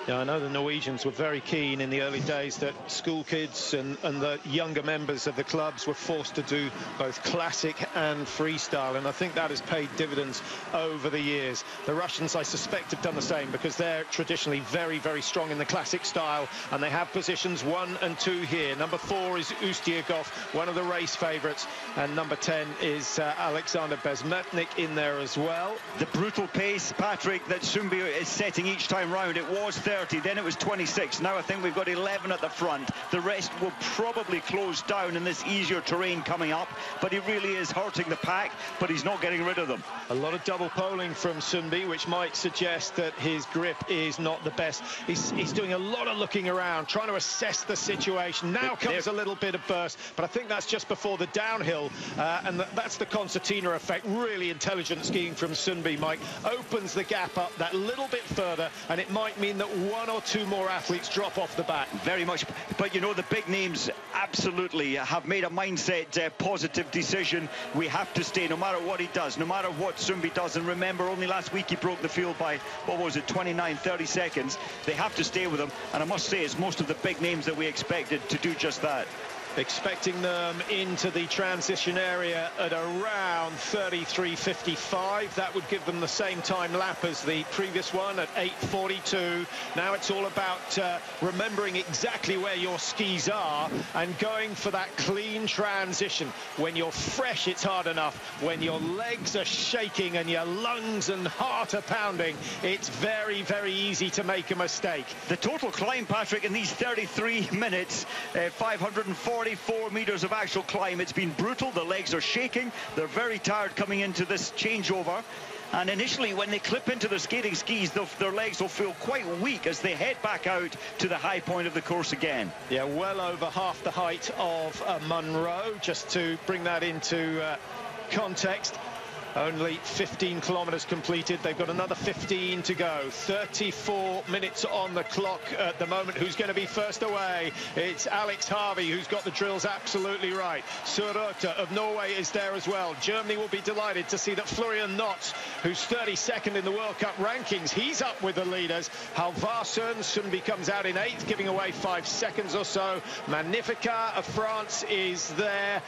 Yeah, I know the Norwegians were very keen in the early days that school kids and the younger members of the clubs were forced to do both classic and freestyle, and I think that has paid dividends over the years. The Russians, I suspect, have done the same, because they're traditionally very strong in the classic style, and they have positions 1 and 2 here. Number 4 is Ustiakov, one of the race favourites, and number 10 is Alexander Bezmetnik in there as well.
The brutal pace, Patrick, that Sundby is setting each time round, it was 30, then it was 26. Now I think we've got 11 at the front. The rest will probably close down in this easier terrain coming up, but he really is hurting the pack, but he's not getting rid of them.
A lot of double poling from Sundby, which might suggest that his grip is not the best. He's doing a lot of looking around, trying to assess the situation. Now comes a little bit of burst, but I think that's just before the downhill, and that's the concertina effect. Really intelligent skiing from Sundby, Mike. Opens the gap up that little bit further, and it might mean that 1 or 2 more athletes drop off the back.
Very much, but the big names absolutely have made a mindset positive decision. We have to stay no matter what he does, no matter what Sundby does. And remember, only last week he broke the field by, 29-30 seconds. They have to stay with him, and I must say it's most of the big names that we expected to do just that.
Expecting them into the transition area at around 33.55. That would give them the same time lap as the previous one at 8:42. Now it's all about remembering exactly where your skis are and going for that clean transition. When you're fresh, it's hard enough. When your legs are shaking and your lungs and heart are pounding, it's very easy to make a mistake.
The total climb, Patrick, in these 33 minutes, 544 meters of actual climb. It's been brutal. The legs are shaking. They're very tired coming into this changeover. And initially, when they clip into their skating skis, their legs will feel quite weak as they head back out to the high point of the course again.
Yeah, well over half the height of Munro, just to bring that into context. Only 15 kilometers completed. They've got another 15 to go. 34 minutes on the clock at the moment. Who's going to be first away? It's Alex Harvey, who's got the drills absolutely right. Sørøte of Norway is there as well. Germany will be delighted to see that Florian Notz, who's 32nd in the World Cup rankings, he's up with the leaders. Halvarsen Sundby comes out in 8th, giving away 5 seconds or so. Magnifica of France is there.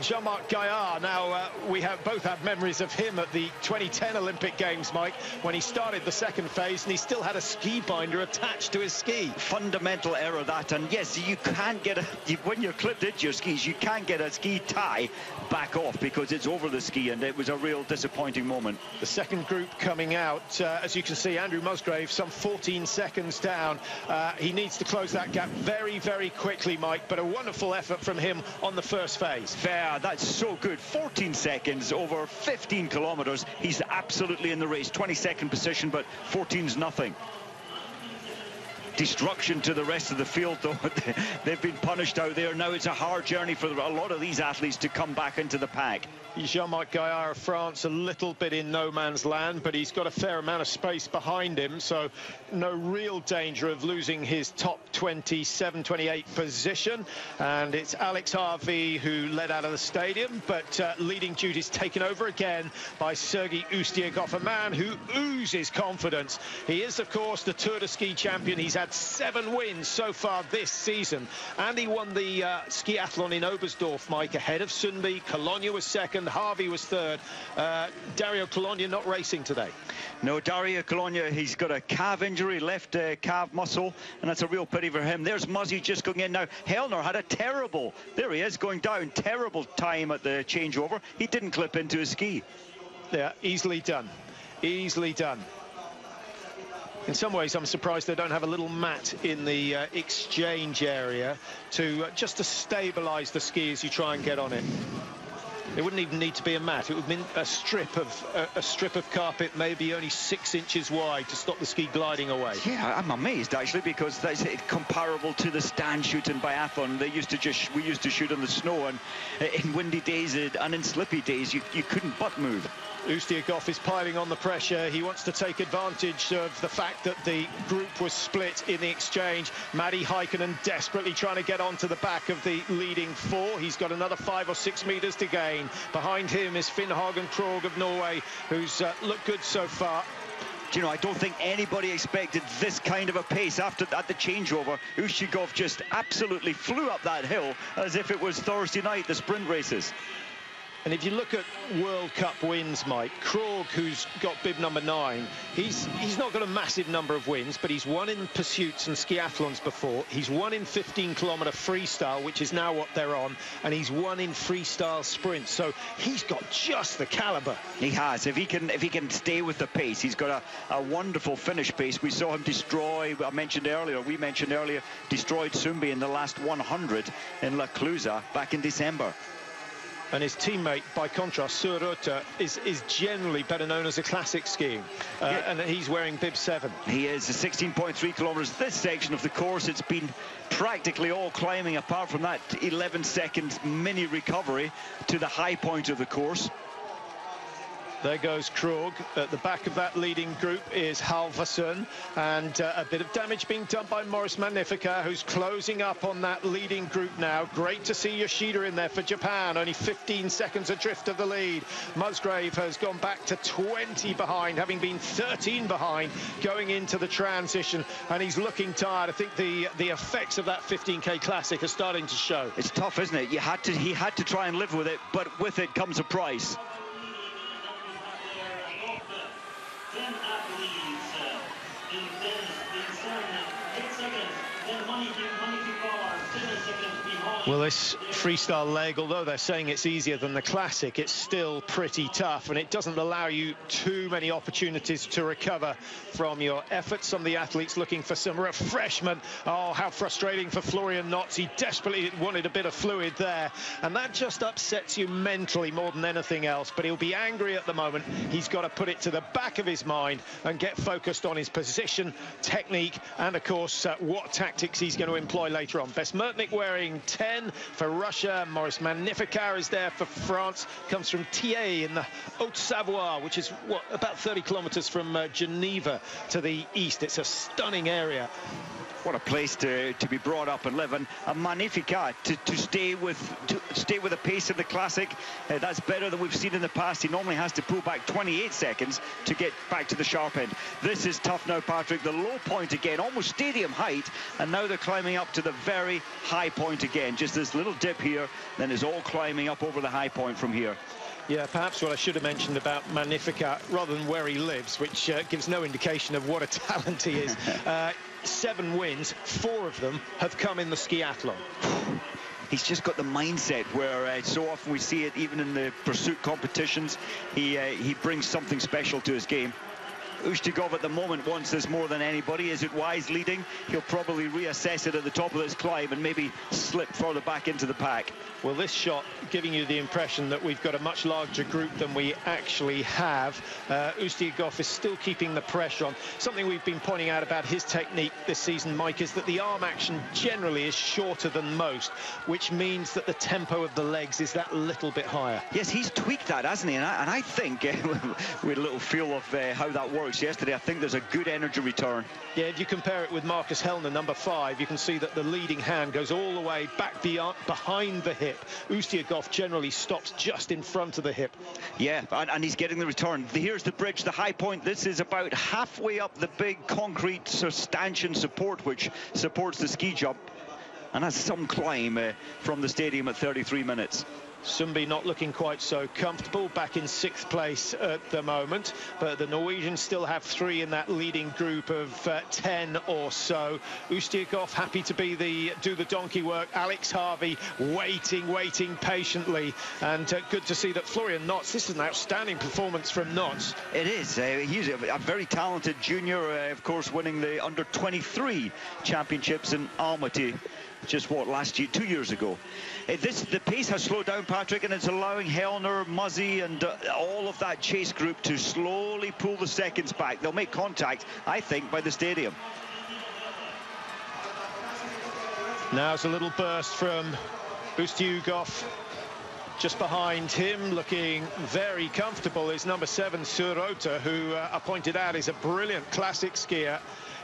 Jean-Marc Gaillard. Now, we both have memories of him at the 2010 Olympic Games, Mike, when he started the second phase and he still had a ski binder attached to his ski.
Fundamental error that, and yes, you can't get when you're clipped into your skis, you can't get a ski tie back off because it's over the ski, and it was a real disappointing moment.
The second group coming out, as you can see, Andrew Musgrave some 14 seconds down. He needs to close that gap very, very quickly, Mike, but a wonderful effort from him on the first phase.
Fair, that's so good. 14 seconds over 15 kilometers. He's absolutely in the race. 22nd position, but 14's nothing. Destruction to the rest of the field, though. They've been punished out there. Now it's a hard journey for a lot of these athletes to come back into the pack.
Jean-Marc Gaillard of France, a little bit in no man's land, but he's got a fair amount of space behind him, so no real danger of losing his top 27, 28 position. And it's Alex Harvey who led out of the stadium, but leading duties taken over again by Sergei Ustiakov, a man who oozes confidence. He is, of course, the Tour de Ski champion. He's had 7 wins so far this season, and he won the skiathlon in Oberstdorf, Mike, ahead of Sundby. Cologne was second, Harvey was third. Dario Cologne not racing today.
No, Dario Cologne, he's got a calf injury, left calf muscle, and that's a real pity for him. There's Muzzy just going in now. Hellner had a terrible, there he is, going down, terrible time at the changeover. He didn't clip into his ski.
Yeah, easily done. Easily done. In some ways, I'm surprised they don't have a little mat in the exchange area to just to stabilize the ski as you try and get on it. It wouldn't even need to be a mat. It would mean a strip of carpet, maybe only 6 inches wide, to stop the ski gliding away.
Yeah, I'm amazed actually, because that's comparable to the stand shooting biathlon. We used to shoot on the snow, and in windy days and in slippy days, you couldn't butt move.
Ustiakov is piling on the pressure. He wants to take advantage of the fact that the group was split in the exchange. Matti Häkkinen desperately trying to get onto the back of the leading 4. He's got another 5 or 6 meters to gain. Behind him is Finn Hagen Krogh of Norway, who's looked good so far.
Do you know, I don't think anybody expected this kind of a pace at the changeover. Ustiakov just absolutely flew up that hill as if it was Thursday night, the sprint races.
And if you look at World Cup wins, Mike, Krogh, who's got bib number 9, he's not got a massive number of wins, but he's won in pursuits and skiathlons before. He's won in 15-kilometer freestyle, which is now what they're on, and he's won in freestyle sprints. So he's got just the caliber.
He has. If he can stay with the pace, he's got a wonderful finish pace. We saw him destroy. We mentioned earlier, destroyed Sundby in the last 100 in La Clusaz back in December.
And his teammate, by contrast, Surruta, is generally better known as a classic skiing. And he's wearing bib 7.
He is 16.3 kilometers. This section of the course, it's been practically all climbing, apart from that 11-second mini recovery to the high point of the course.
There goes Krogh. At the back of that leading group is Halvorsen, and a bit of damage being done by Maurice Magnificat, who's closing up on that leading group now. Great to see Yoshida in there for Japan, only 15 seconds adrift of the lead. Musgrave has gone back to 20 behind, having been 13 behind going into the transition, and he's looking tired. I think the effects of that 15K Classic are starting to show.
It's tough, isn't it? He had to try and live with it, but with it comes a price.
Well, this freestyle leg, although they're saying it's easier than the classic, it's still pretty tough, and it doesn't allow you too many opportunities to recover from your efforts. Some of the athletes looking for some refreshment. Oh, how frustrating for Florian Notz. He desperately wanted a bit of fluid there, and that just upsets you mentally more than anything else. But he'll be angry at the moment. He's got to put it to the back of his mind and get focused on his position, technique, and of course what tactics he's going to employ later on. Besmertnik wearing 10 for Russia. Maurice Magnificat is there for France. Comes from Thiers in the Haute-Savoie, which is about 30 kilometers from Geneva to the east. It's a stunning area.
What a place to be brought up and live, and a Magnificat to stay with the pace of the classic. That's better than we've seen in the past. He normally has to pull back 28 seconds to get back to the sharp end. This is tough now, Patrick. The low point again, almost stadium height, and now they're climbing up to the very high point again. Just this little dip here, then it's all climbing up over the high point from here.
Yeah, perhaps what I should have mentioned about Magnificat, rather than where he lives, which gives no indication of what a talent he is. 7 wins, 4 of them have come in the skiathlon.
He's just got the mindset where so often we see it even in the pursuit competitions. He brings something special to his game. Ustygov at the moment wants this more than anybody. Is it wise leading? He'll probably reassess it at the top of this climb and maybe slip further back into the pack.
Well, this shot giving you the impression that we've got a much larger group than we actually have. Ustygov is still keeping the pressure on. Something we've been pointing out about his technique this season, Mike, is that the arm action generally is shorter than most, which means that the tempo of the legs is that little bit higher.
Yes, he's tweaked that, hasn't he? And I think we had a little feel of how that works yesterday. I think there's a good energy return.
Yeah, if you compare it with Marcus Hellner, number 5, you can see that the leading hand goes all the way back behind the hip. Ustygov generally stops just in front of the hip.
Yeah, and he's getting the return. Here's the bridge, the high point. This is about halfway up the big concrete stanchion support, which supports the ski jump, and has some climb from the stadium at 33 minutes.
Sundby not looking quite so comfortable, back in 6th place at the moment, but the Norwegians still have 3 in that leading group of 10 or so. Ustygov happy to do the donkey work. Alex Harvey waiting patiently, and good to see that Florian Notz, this is an outstanding performance from Notz.
It is. He's a very talented junior, of course, winning the under-23 championships in Almaty. Just last year, 2 years ago. The pace has slowed down, Patrick, and it's allowing Hellner, Muzzy, and all of that chase group to slowly pull the seconds back. They'll make contact, I think, by the stadium.
Now's a little burst from Ustygov. Just behind him, looking very comfortable, is number 7, Surota, who I pointed out is a brilliant classic skier.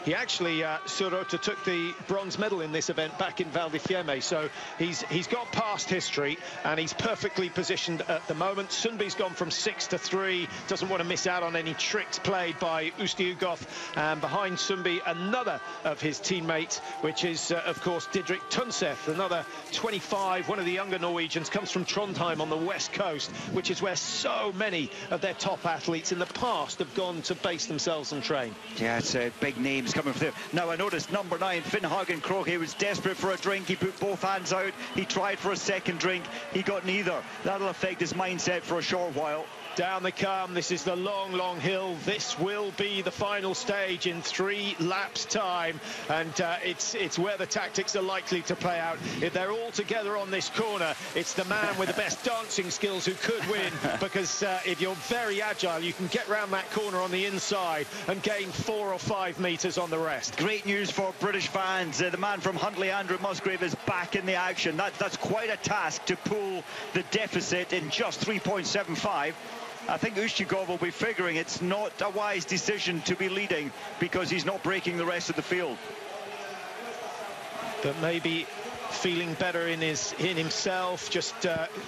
He actually, Surota took the bronze medal in this event back in Val di Fiemme, so he's got past history, and he's perfectly positioned at the moment. Sundby's gone from 6 to 3, doesn't want to miss out on any tricks played by Ustygov, and behind Sundby, another of his teammates, which is, of course, Didrik Tunseth, another 25, one of the younger Norwegians, comes from Trondheim on the west coast, which is where so many of their top athletes in the past have gone to base themselves and train.
Yeah, it's big names coming from there. Now I noticed number 9, Finn Hagen Krohe, was desperate for a drink. He put both hands out. He tried for a second drink. He got neither. That'll affect his mindset for a short while.
Down they come. This is the long hill. This will be the final stage in 3 laps time, and it's where the tactics are likely to play out. If they're all together on this corner, it's the man with the best dancing skills who could win, because if you're very agile, you can get round that corner on the inside and gain 4 or 5 meters on the rest.
Great news for British fans. The man from Huntley, Andrew Musgrave, is back in the action. That's quite a task to pull the deficit in just 3.75. I think Ustygov will be figuring it's not a wise decision to be leading, because he's not breaking the rest of the field.
But maybe feeling better in himself, just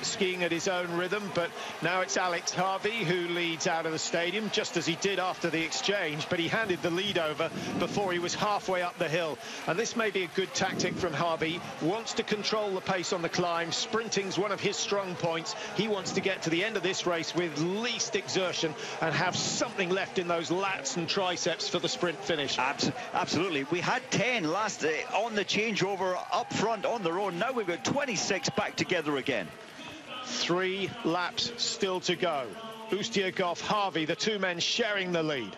skiing at his own rhythm. But now it's Alex Harvey who leads out of the stadium, just as he did after the exchange, but he handed the lead over before he was halfway up the hill. And this may be a good tactic from Harvey. Wants to control the pace on the climb. Sprinting's one of his strong points. He wants to get to the end of this race with least exertion and have something left in those lats and triceps for the sprint finish.
Absolutely. We had 10 last on the changeover up front on their own. Now we've got 26 back together again.
3 laps still to go. Ustygov, Harvey, the 2 men sharing the lead.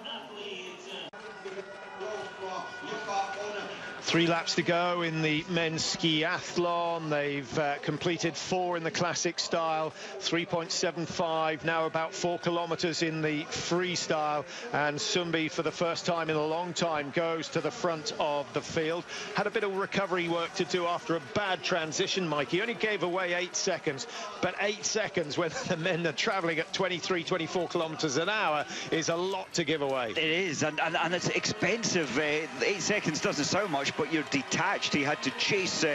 3 laps to go in the men's skiathlon. They've completed 4 in the classic style, 3.75, now about 4 kilometers in the freestyle. And Sundby, for the first time in a long time, goes to the front of the field. Had a bit of recovery work to do after a bad transition, Mike. He only gave away 8 seconds, but 8 seconds when the men are traveling at 23, 24 kilometers an hour is a lot to give away.
It is, and it's expensive. 8 seconds doesn't sound much, but you're detached. He had to chase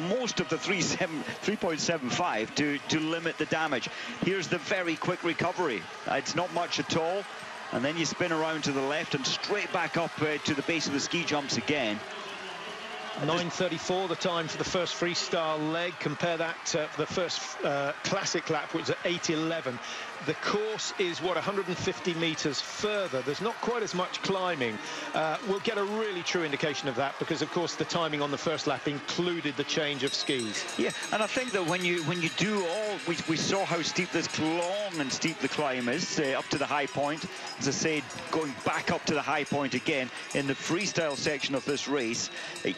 most of the 3.75 to limit the damage. Here's the very quick recovery. It's not much at all, and then you spin around to the left and straight back up to the base of the ski jumps again.
9:34 the time for the first freestyle leg. Compare that to the first classic lap, which was at 8:11. The course is, what, 150 meters further. There's not quite as much climbing. We'll get a really true indication of that because, of course, the timing on the first lap included the change of skis.
Yeah, and I think that when you do all, we saw how steep this long and steep the climb is, up to the high point. As I said, going back up to the high point again in the freestyle section of this race,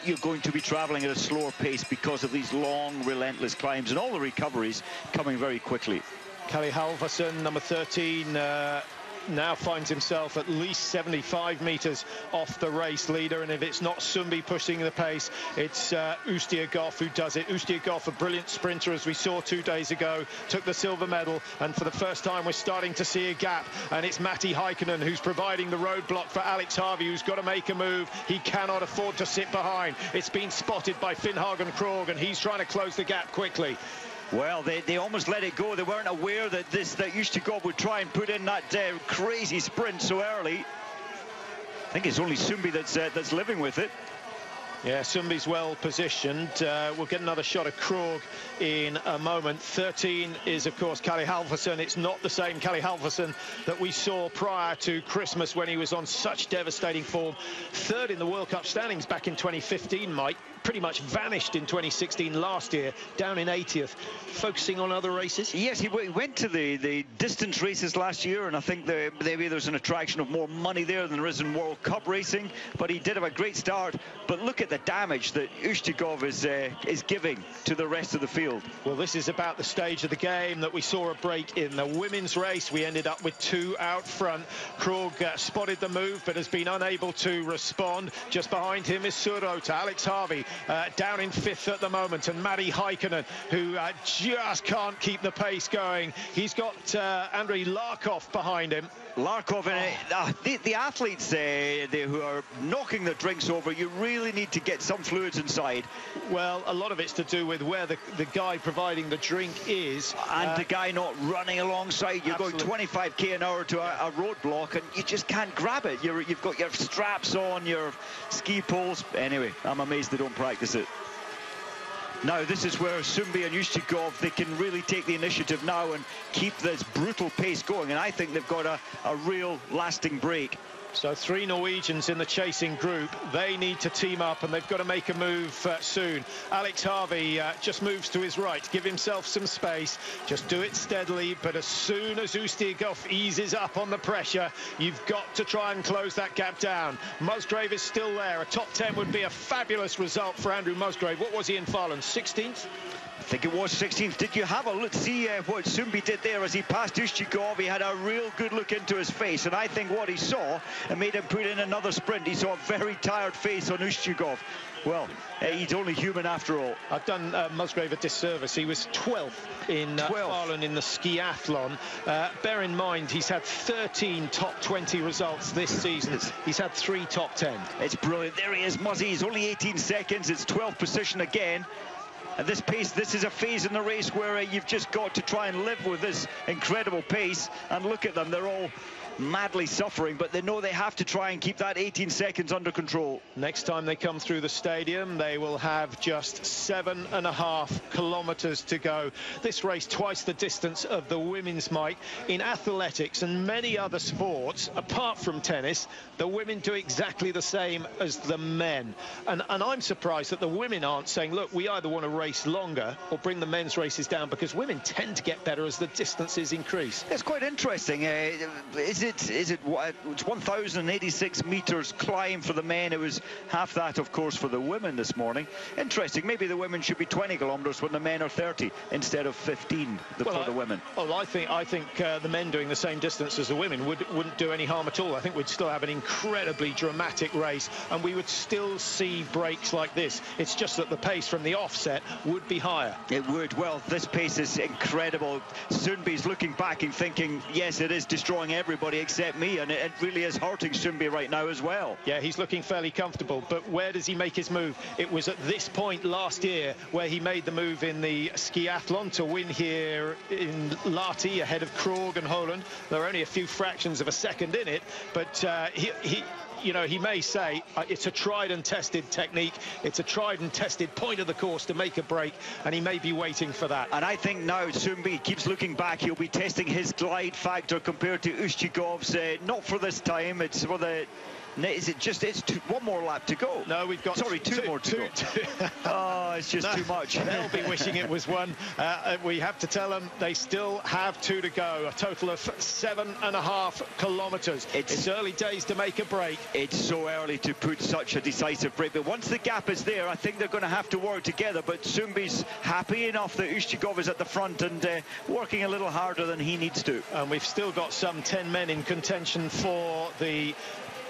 you're going to be traveling at a slower pace because of these long, relentless climbs and all the recoveries coming very quickly.
Kalle Halvarsson, number 13, now finds himself at least 75 meters off the race leader, and if it's not Sundby pushing the pace, it's Ustiagov who does it. Ustiagov, a brilliant sprinter, as we saw 2 days ago, took the silver medal, and for the first time we're starting to see a gap, and it's Matti Häkkinen who's providing the roadblock for Alex Harvey, who's got to make a move. He cannot afford to sit behind. It's been spotted by Finnhagen Krog, and he's trying to close the gap quickly.
Well, they almost let it go. They weren't aware that Ustiagov would try and put in that crazy sprint so early. I think it's only Sundby that's living with it.
Yeah, Sundby's well positioned. We'll get another shot of Krog in a moment. 13 is, of course, Kalle Halvarsson. It's not the same Kalle Halvarsson that we saw prior to Christmas when he was on such devastating form. Third in the World Cup standings back in 2015, Mike. Pretty much vanished in 2016 last year, down in 80th, focusing on other races.
Yes, he went to the distance races last year, and I think maybe there's an attraction of more money there than there is in World Cup racing, but he did have a great start. But look at the damage that Ustiagov is giving to the rest of the field.
Well, this is about the stage of the game that we saw a break in the women's race. We ended up with 2 out front. Krog spotted the move but has been unable to respond. Just behind him is Surota. Alex Harvey down in 5th at the moment, and Matti Häkkinen, who just can't keep the pace going. He's got Andrei Larkov behind him.
Larkov, the athletes who are knocking the drinks over, you really need to get some fluids inside.
Well, a lot of it's to do with where the guy providing the drink is.
And the guy not running alongside. You're
absolutely.
Going 25k an hour to a roadblock, and you just can't grab it. You've got your straps on, your ski poles. Anyway, I'm amazed they don't practice it. Now, this is where Sundby and Ustiagov, they can really take the initiative now and keep this brutal pace going. And I think they've got a real lasting break.
So 3 Norwegians in the chasing group. They need to team up, and they've got to make a move soon. Alex Harvey just moves to his right, give himself some space, just do it steadily. But as soon as Ustiagov eases up on the pressure, you've got to try and close that gap down. Musgrave is still there. A top 10 would be a fabulous result for Andrew Musgrave. What was he in Farland? 16th?
I think it was 16th. Did you have a look, see what Sundby did there as he passed Ustiagov? He had a real good look into his face, and I think what he saw made him put in another sprint. He saw a very tired face on Ustiagov. Well, he's only human after all.
I've done Musgrave a disservice. He was 12th in Farland in the skiathlon. Bear in mind, he's had 13 top 20 results this season. He's had 3 top 10.
It's brilliant. There he is, Muzzy. He's only 18 seconds. It's 12th position again. At this pace, this is a phase in the race where you've just got to try and live with this incredible pace. And look at them, they're all madly suffering, but they know they have to try and keep that 18 seconds under control.
Next time they come through the stadium, they will have just 7.5 kilometers to go. This race twice the distance of the women's, Mike. In athletics and many other sports, apart from tennis, the women do exactly the same as the men. And I'm surprised that the women aren't saying, look, we either want to race longer or bring the men's races down, because women tend to get better as the distances increase.
It's quite interesting. It's 1,086 meters climb for the men. It was half that, of course, for the women this morning. Interesting. Maybe the women should be 20 kilometers when the men are 30 instead of 15 for the women.
Well, I think the men doing the same distance as the women wouldn't do any harm at all. I think we'd still have an incredibly dramatic race, and we would still see breaks like this. It's just that the pace from the offset would be higher.
It would. Well, this pace is incredible. Sundby's looking back and thinking, yes, it is destroying everybody except me, and it really is hurting Sundby right now as well.
Yeah, he's looking fairly comfortable, but where does he make his move? It was at this point last year where he made the move in the skiathlon to win here in Lahti ahead of Krog and Holland. There are only a few fractions of a second in it, but you know, he may say it's a tried and tested technique, it's a tried and tested point of the course to make a break, and he may be waiting for that.
And I think now Sumbi keeps looking back, he'll be testing his glide factor compared to Ustigov's. Not for this time, it's for the... Is it just, one more lap to go?
No, we've got...
Sorry, two more to go. Oh, it's just too much.
They'll be wishing it was one. We have to tell them they still have 2 to go. A total of 7.5 kilometres. It's early days to make a break.
It's so early to put such a decisive break. But once the gap is there, I think they're going to have to work together. But Sumbi's happy enough that Ustigov is at the front and working a little harder than he needs to.
And we've still got some 10 men in contention for the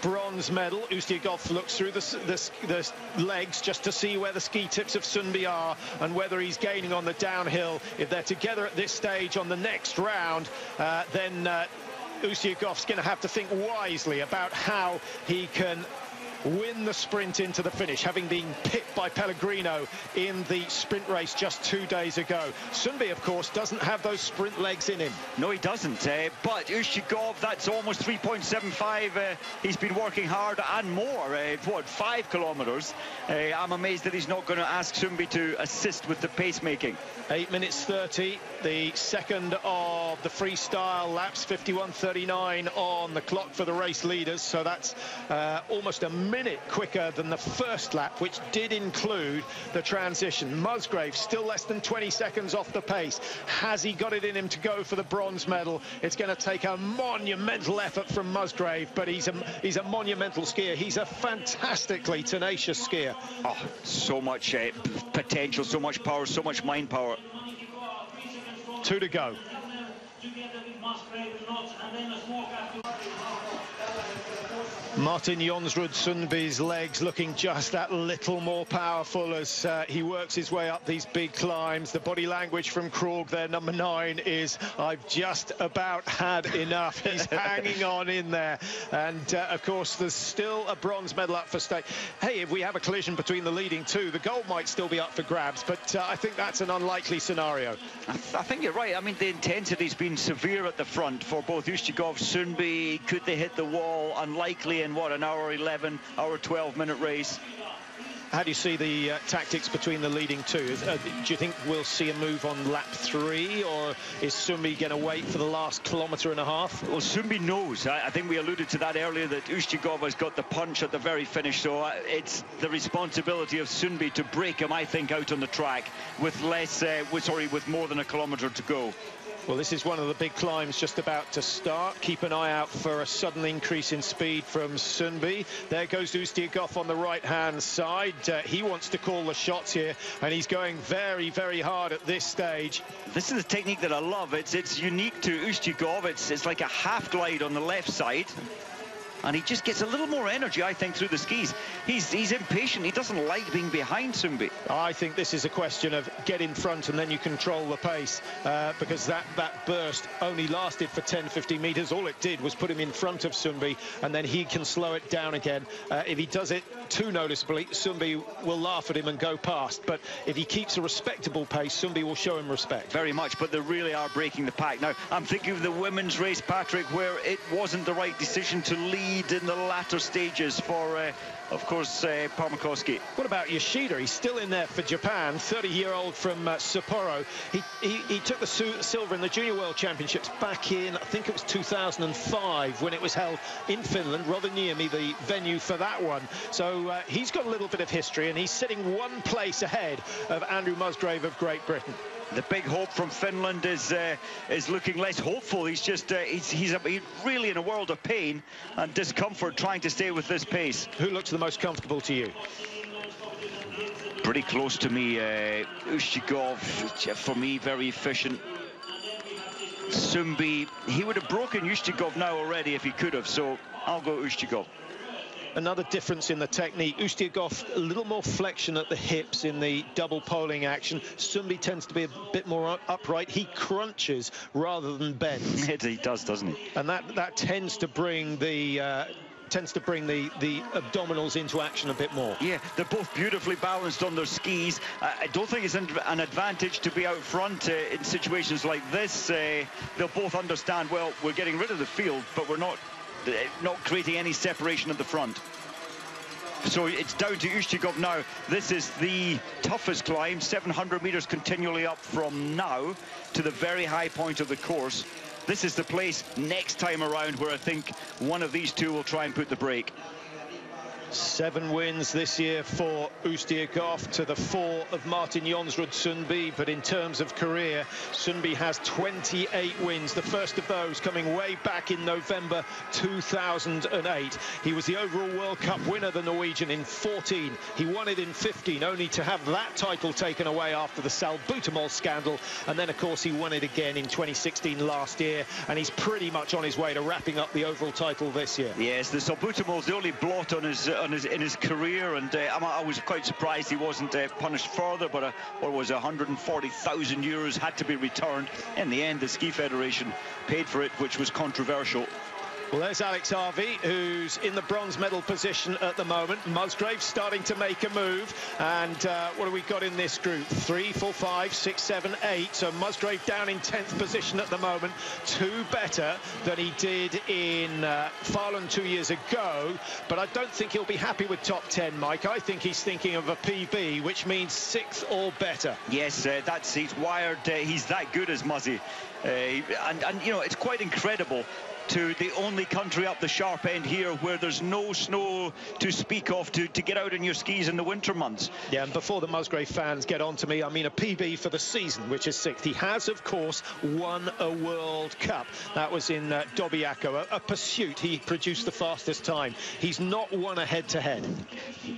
bronze medal. Ustiagov looks through the legs just to see where the ski tips of Sundby are and whether he's gaining on the downhill. If they're together at this stage on the next round, then Ustiagov's going to have to think wisely about how he can win the sprint into the finish, having been pipped by Pellegrino in the sprint race just 2 days ago. Sundby, of course, doesn't have those sprint legs in him.
No, he doesn't. But Ustiagov, that's almost 3.75. He's been working hard and more. 5 kilometres? I'm amazed that he's not going to ask Sundby to assist with the pacemaking.
8 minutes 30, the second of the freestyle laps, 51.39 on the clock for the race leaders. So that's almost a minute quicker than the first lap, which did include the transition. Musgrave still less than 20 seconds off the pace. Has he got it in him to go for the bronze medal? It's going to take a monumental effort from Musgrave, but he's a monumental skier. He's a fantastically tenacious skier.
Oh, so much potential, so much power, so much mind power.
2 to go. Martin Jonsrud Sundby's legs looking just that little more powerful as he works his way up these big climbs. The body language from Krog there, number 9, is I've just about had enough. He's hanging on in there. And of course, there's still a bronze medal up for stake. Hey, if we have a collision between the leading two, the gold might still be up for grabs, but I think that's an unlikely scenario.
I think you're right. I mean, the intensity's been severe at the front for both Ustigov, Sundby. Could they hit the wall? Unlikely in what, an hour 11, hour 12-minute race.
How do you see the tactics between the leading two? Do you think we'll see a move on lap 3, or is Sundby going to wait for the last kilometre and a half?
Well, Sundby knows. I think we alluded to that earlier, that Ustigov has got the punch at the very finish, so it's the responsibility of Sundby to break him, I think, out on the track with with more than a kilometre to go.
Well, this is one of the big climbs just about to start. Keep an eye out for a sudden increase in speed from Sundby. There goes Ustiagov on the right-hand side. He wants to call the shots here, and he's going very, very hard at this stage.
This is a technique that I love. It's unique to Ustiagov. It's like a half glide on the left side. And he just gets a little more energy, I think, through the skis. He's impatient. He doesn't like being behind Sundby.
I think this is a question of get in front and then you control the pace, because that burst only lasted for 10-15 metres. All it did was put him in front of Sundby, and then he can slow it down again. If he does it too noticeably, Sundby will laugh at him and go past. But if he keeps a respectable pace, Sundby will show him respect.
Very much, but they really are breaking the pack. Now, I'm thinking of the women's race, Patrick, where it wasn't the right decision to lead in the latter stages for, of course, Parmakowski.
What about Yoshida? He's still in there for Japan, 30-year-old from Sapporo. He took the silver in the Junior World Championships back in, I think it was 2005, when it was held in Finland, Rovaniemi, the venue for that one. So he's got a little bit of history, and he's sitting one place ahead of Andrew Musgrave of Great Britain.
The big hope from Finland is looking less hopeful. He's just he's really in a world of pain and discomfort trying to stay with this pace.
Who looks the most comfortable to you?
Pretty close to me. Ustigov, for me, very efficient. Sundby, he would have broken Ustigov now already if he could have, so I'll go Ustigov.
Another difference in the technique. Ustiagov, a little more flexion at the hips in the double poling action. Sundby tends to be a bit more upright. He crunches rather than bends.
He does, doesn't he?
And that tends to bring the abdominals into action a bit more.
Yeah, they're both beautifully balanced on their skis. I don't think it's an advantage to be out front in situations like this. They'll both understand, well, we're getting rid of the field, but we're not not creating any separation at the front. So it's down to Ustiakov now. This is the toughest climb, 700 meters continually up from now to the very high point of the course. This is the place next time around where I think one of these two will try and put the brake.
7 wins this year for Ustiakov to the 4 of Martin Jonsrud Sundby, but in terms of career, Sundby has 28 wins, the first of those coming way back in November 2008. He was the overall World Cup winner, the Norwegian, in 14. He won it in 15, only to have that title taken away after the salbutamol scandal, and then of course he won it again in 2016 last year, and he's pretty much on his way to wrapping up the overall title this year.
Yes, the salbutamol is the only blot on in his career, and I was quite surprised he wasn't punished further, but what was 140,000 euros had to be returned. In the end, the Ski Federation paid for it, which was controversial.
Well, there's Alex Harvey, who's in the bronze medal position at the moment. Musgrave starting to make a move. And what have we got in this group? 3, 4, 5, 6, 7, 8. So Musgrave down in 10th position at the moment. 2 better than he did in Farland 2 years ago. But I don't think he'll be happy with top 10, Mike. I think he's thinking of a PB, which means 6th or better.
Yes, he's wired. He's that good as Muzzy. And you know, it's quite incredible to the only country up the sharp end here where there's no snow to speak of to get out on your skis in the winter months.
Yeah, and before the Musgrave fans get on to me, I mean a PB for the season, which is 6th. He has, of course, won a World Cup. That was in Dobiaco, a pursuit. He produced the fastest time. He's not won a head-to-head.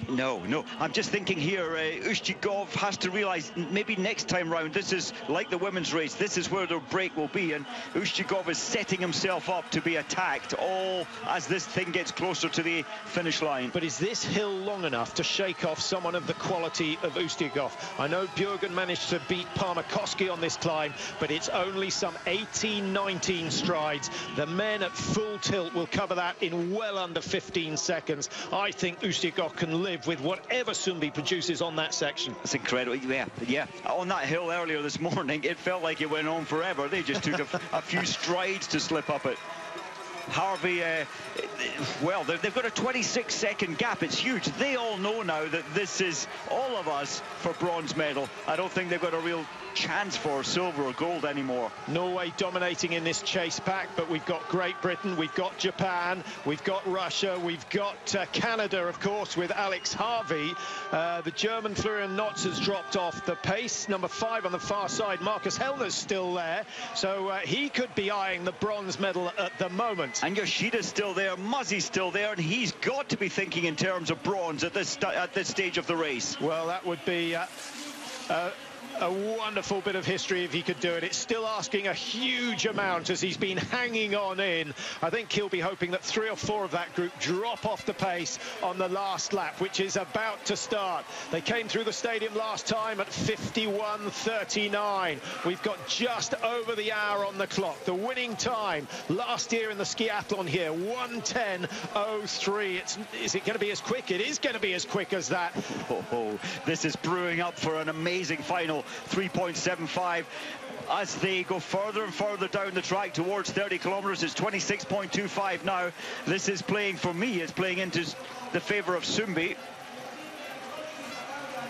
No. I'm just thinking here, Ustiakov has to realise maybe next time round, this is like the women's race. This is where the break will be, and Ustiakov is setting himself up to be attacked all as this thing gets closer to the finish line.
But is this hill long enough to shake off someone of the quality of Ustiakov? I know Björgen managed to beat Parmakoski on this climb, but it's only some 18-19 strides. The men at full tilt will cover that in well under 15 seconds. I think Ustiakov can live with whatever Sundby produces on that section.
That's incredible. Yeah. On that hill earlier this morning, it felt like it went on forever. They just took a few strides to slip up it. Harvey, well, they've got a 26-second gap. It's huge. They all know now that this is all of us for bronze medal. I don't think they've got a real chance for silver or gold anymore. Norway
dominating in this chase pack, but we've got Great Britain, we've got Japan, we've got Russia, we've got Canada, of course, with Alex Harvey. The German Florian Notz has dropped off the pace. Number 5 on the far side, Marcus Hellner's still there, so he could be eyeing the bronze medal at the moment.
And Yoshida's still there, Muzzy's still there, and he's got to be thinking in terms of bronze at this stage of the race.
Well, that would be a wonderful bit of history if he could do it. It's still asking a huge amount as he's been hanging on in. I think he'll be hoping that 3 or 4 of that group drop off the pace on the last lap, which is about to start. They came through the stadium last time at 51:39. We've got just over the hour on the clock. The winning time last year in the skiathlon here, 1:10:03. Is it going to be as quick? It is going to be as quick as that.
This is brewing up for an amazing final. 3.75 as they go further and further down the track towards 30 kilometers. It's 26.25 now. This is playing, for me, it's playing into the favor of Sundby.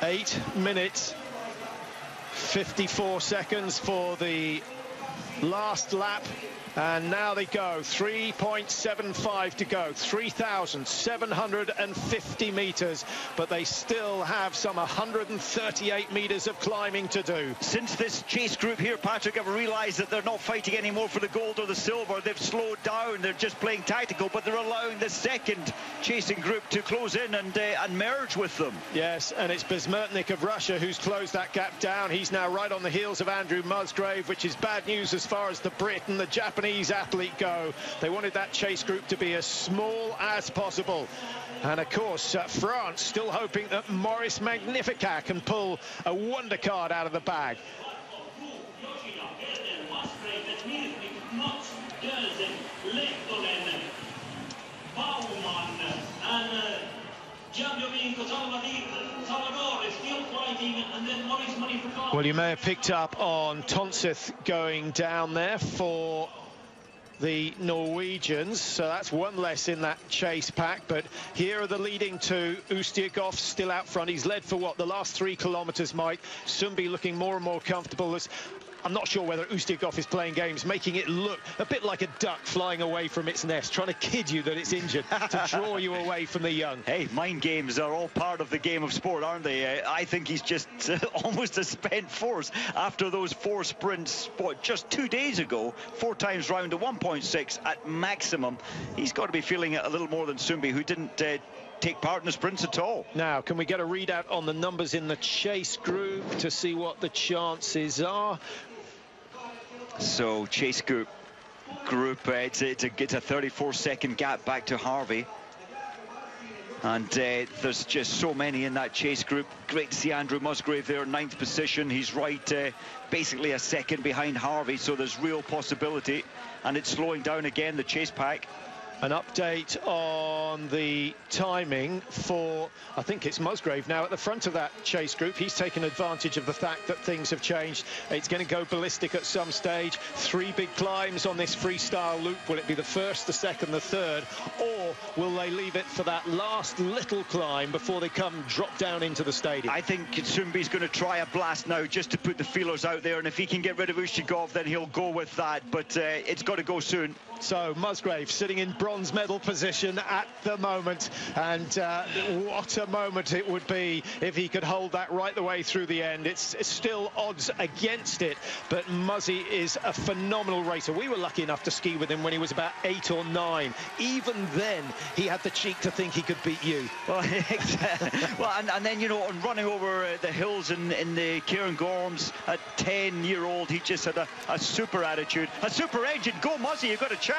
8 minutes 54 seconds for the last lap. And now they go, 3.75 to go, 3,750 meters, but they still have some 138 meters of climbing to do.
Since this chase group here, Patrick, have realized that they're not fighting anymore for the gold or the silver. They've slowed down, they're just playing tactical, but they're allowing the second chasing group to close in and merge with them.
Yes, and it's Bezmertnik of Russia who's closed that gap down. He's now right on the heels of Andrew Musgrave, which is bad news as far as the Brit and the Japanese athlete go. They wanted that chase group to be as small as possible. And of course, France still hoping that Maurice Magnificat can pull a wonder card out of the bag. Well, you may have picked up on Tonseth going down there for the Norwegians, so that's one less in that chase pack. But here are the leading two. Ustiakov still out front. He's led for what, the last 3 kilometers, Mike. Sundby looking more and more comfortable. I'm not sure whether Ustiakov is playing games, making it look a bit like a duck flying away from its nest, trying to kid you that it's injured, to draw you away from the young.
Hey, mind games are all part of the game of sport, aren't they? I think he's just almost a spent force after those 4 sprints, what, just 2 days ago, 4 times round to 1.6 at maximum. He's got to be feeling it a little more than Sundby, who didn't take part in the sprints at all.
Now, can we get a readout on the numbers in the chase group to see what the chances are?
So chase group, it's a 34-second gap back to Harvey, and there's just so many in that chase group. Great to see Andrew Musgrave there, 9th position. He's right, basically a second behind Harvey, so there's real possibility, and it's slowing down again, the chase pack.
An update on the timing for, I think it's Musgrave now at the front of that chase group. He's taken advantage of the fact that things have changed. It's going to go ballistic at some stage. 3 big climbs on this freestyle loop. Will it be the first, the second, the third, or will they leave it for that last little climb before they come drop down into the stadium?
I think Sundby's going to try a blast now just to put the feelers out there, and if he can get rid of Ustiakov, then he'll go with that, but it's got to go soon.
So Musgrave sitting in bronze medal position at the moment, and what a moment it would be if he could hold that right the way through the end. It's still odds against it, but Muzzy is a phenomenal racer. We were lucky enough to ski with him when he was about 8 or 9. Even then, he had the cheek to think he could beat you.
Well, well, and then, you know, on running over the hills in the Cairngorms at 10-year-old, he just had a super attitude, a super engine. Go Muzzy, you've got a chance.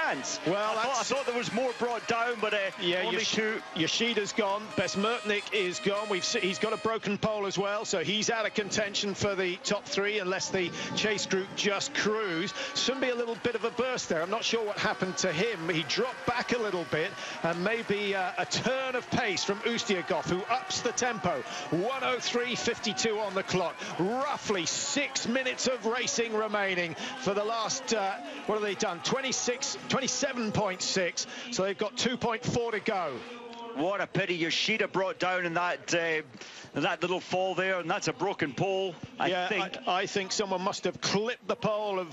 Well,
I thought there was more brought down, but
yeah,
only 2.
Yoshida's gone. Besmertnik is gone. He's got a broken pole as well, so he's out of contention for the top 3 unless the chase group just cruise. Sundby a little bit of a burst there. I'm not sure what happened to him. He dropped back a little bit, and maybe a turn of pace from Ustiakov, who ups the tempo. 1:03.52 on the clock. Roughly 6 minutes of racing remaining for the last, what have they done? 27.6. So they've got 2.4 to go.
What a pity Yoshida brought down in that little fall there, and that's a broken pole.
I think someone must have clipped the pole of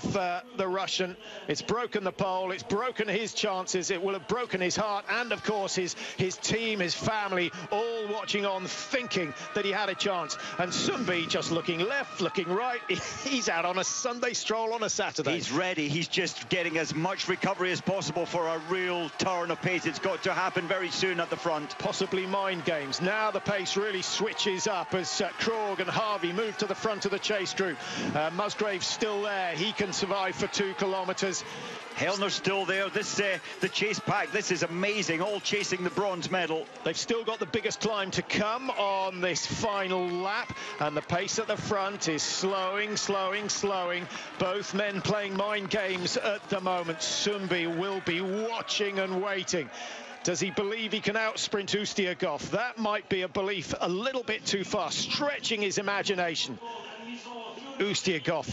the Russian. It's broken the pole, it's broken his chances, it will have broken his heart, and of course his team, his family, all watching on, thinking that he had a chance. And Sundby just looking left, looking right. He's out on a Sunday stroll on a Saturday.
He's ready. He's just getting as much recovery as possible for a real turn of pace. It's got to happen very soon at the front.
Possibly mind games. Now the pace really switches up as Krog and Harvey move to the front of the chase group. Musgrave's still there. He can survive for 2 kilometers.
Hellner's still there. This the chase pack, this is amazing, all chasing the bronze medal.
They've still got the biggest climb to come on this final lap, and the pace at the front is slowing. Both men playing mind games at the moment. Sundby will be watching and waiting. Does he believe he can outsprint Ustiakov? That might be a belief a little bit too far, stretching his imagination. Ustiakov,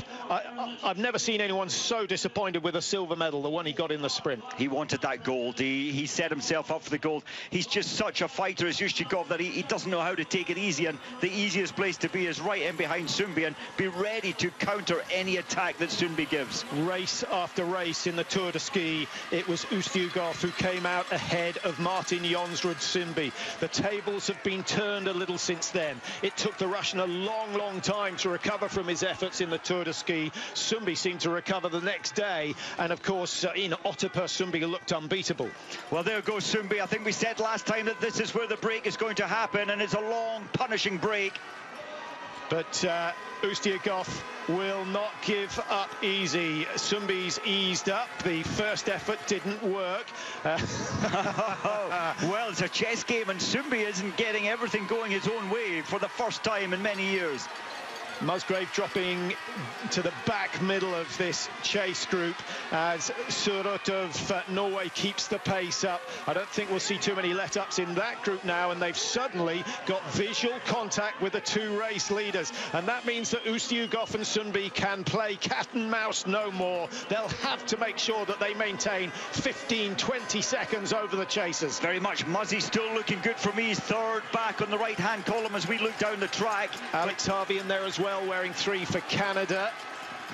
I've never seen anyone so disappointed with a silver medal, the one he got in the sprint.
He wanted that gold. He set himself up for the gold. He's just such a fighter as Ustiakov that he doesn't know how to take it easy, and the easiest place to be is right in behind Sundby and be ready to counter any attack that Sundby gives.
Race after race in the Tour de Ski, it was Ustiakov who came out ahead of Martin Jonsrud Sundby. The tables have been turned a little since then. It took the Russian a long time to recover from his efforts in the Tour de Ski. Sundby seemed to recover the next day, and of course in Otterper Sundby looked unbeatable.
Well, there goes Sundby. I think we said last time that this is where the break is going to happen, and it's a long punishing break.
But Ustiakov will not give up easy. Sundby's eased up. The first effort didn't work.
Well, it's a chess game, and Sundby isn't getting everything going his own way for the first time in many years.
Musgrave dropping to the back middle of this chase group as Surut of Norway keeps the pace up. I don't think we'll see too many let-ups in that group now, and they've suddenly got visual contact with the two race leaders, and that means that Ustiugov and Sundby can play cat and mouse no more. They'll have to make sure that they maintain 15-20 seconds over the chasers.
Very much. Muzzy still looking good for me. He's third back on the right-hand column as we look down the track.
Alex Harvey in there as well, wearing 3 for Canada.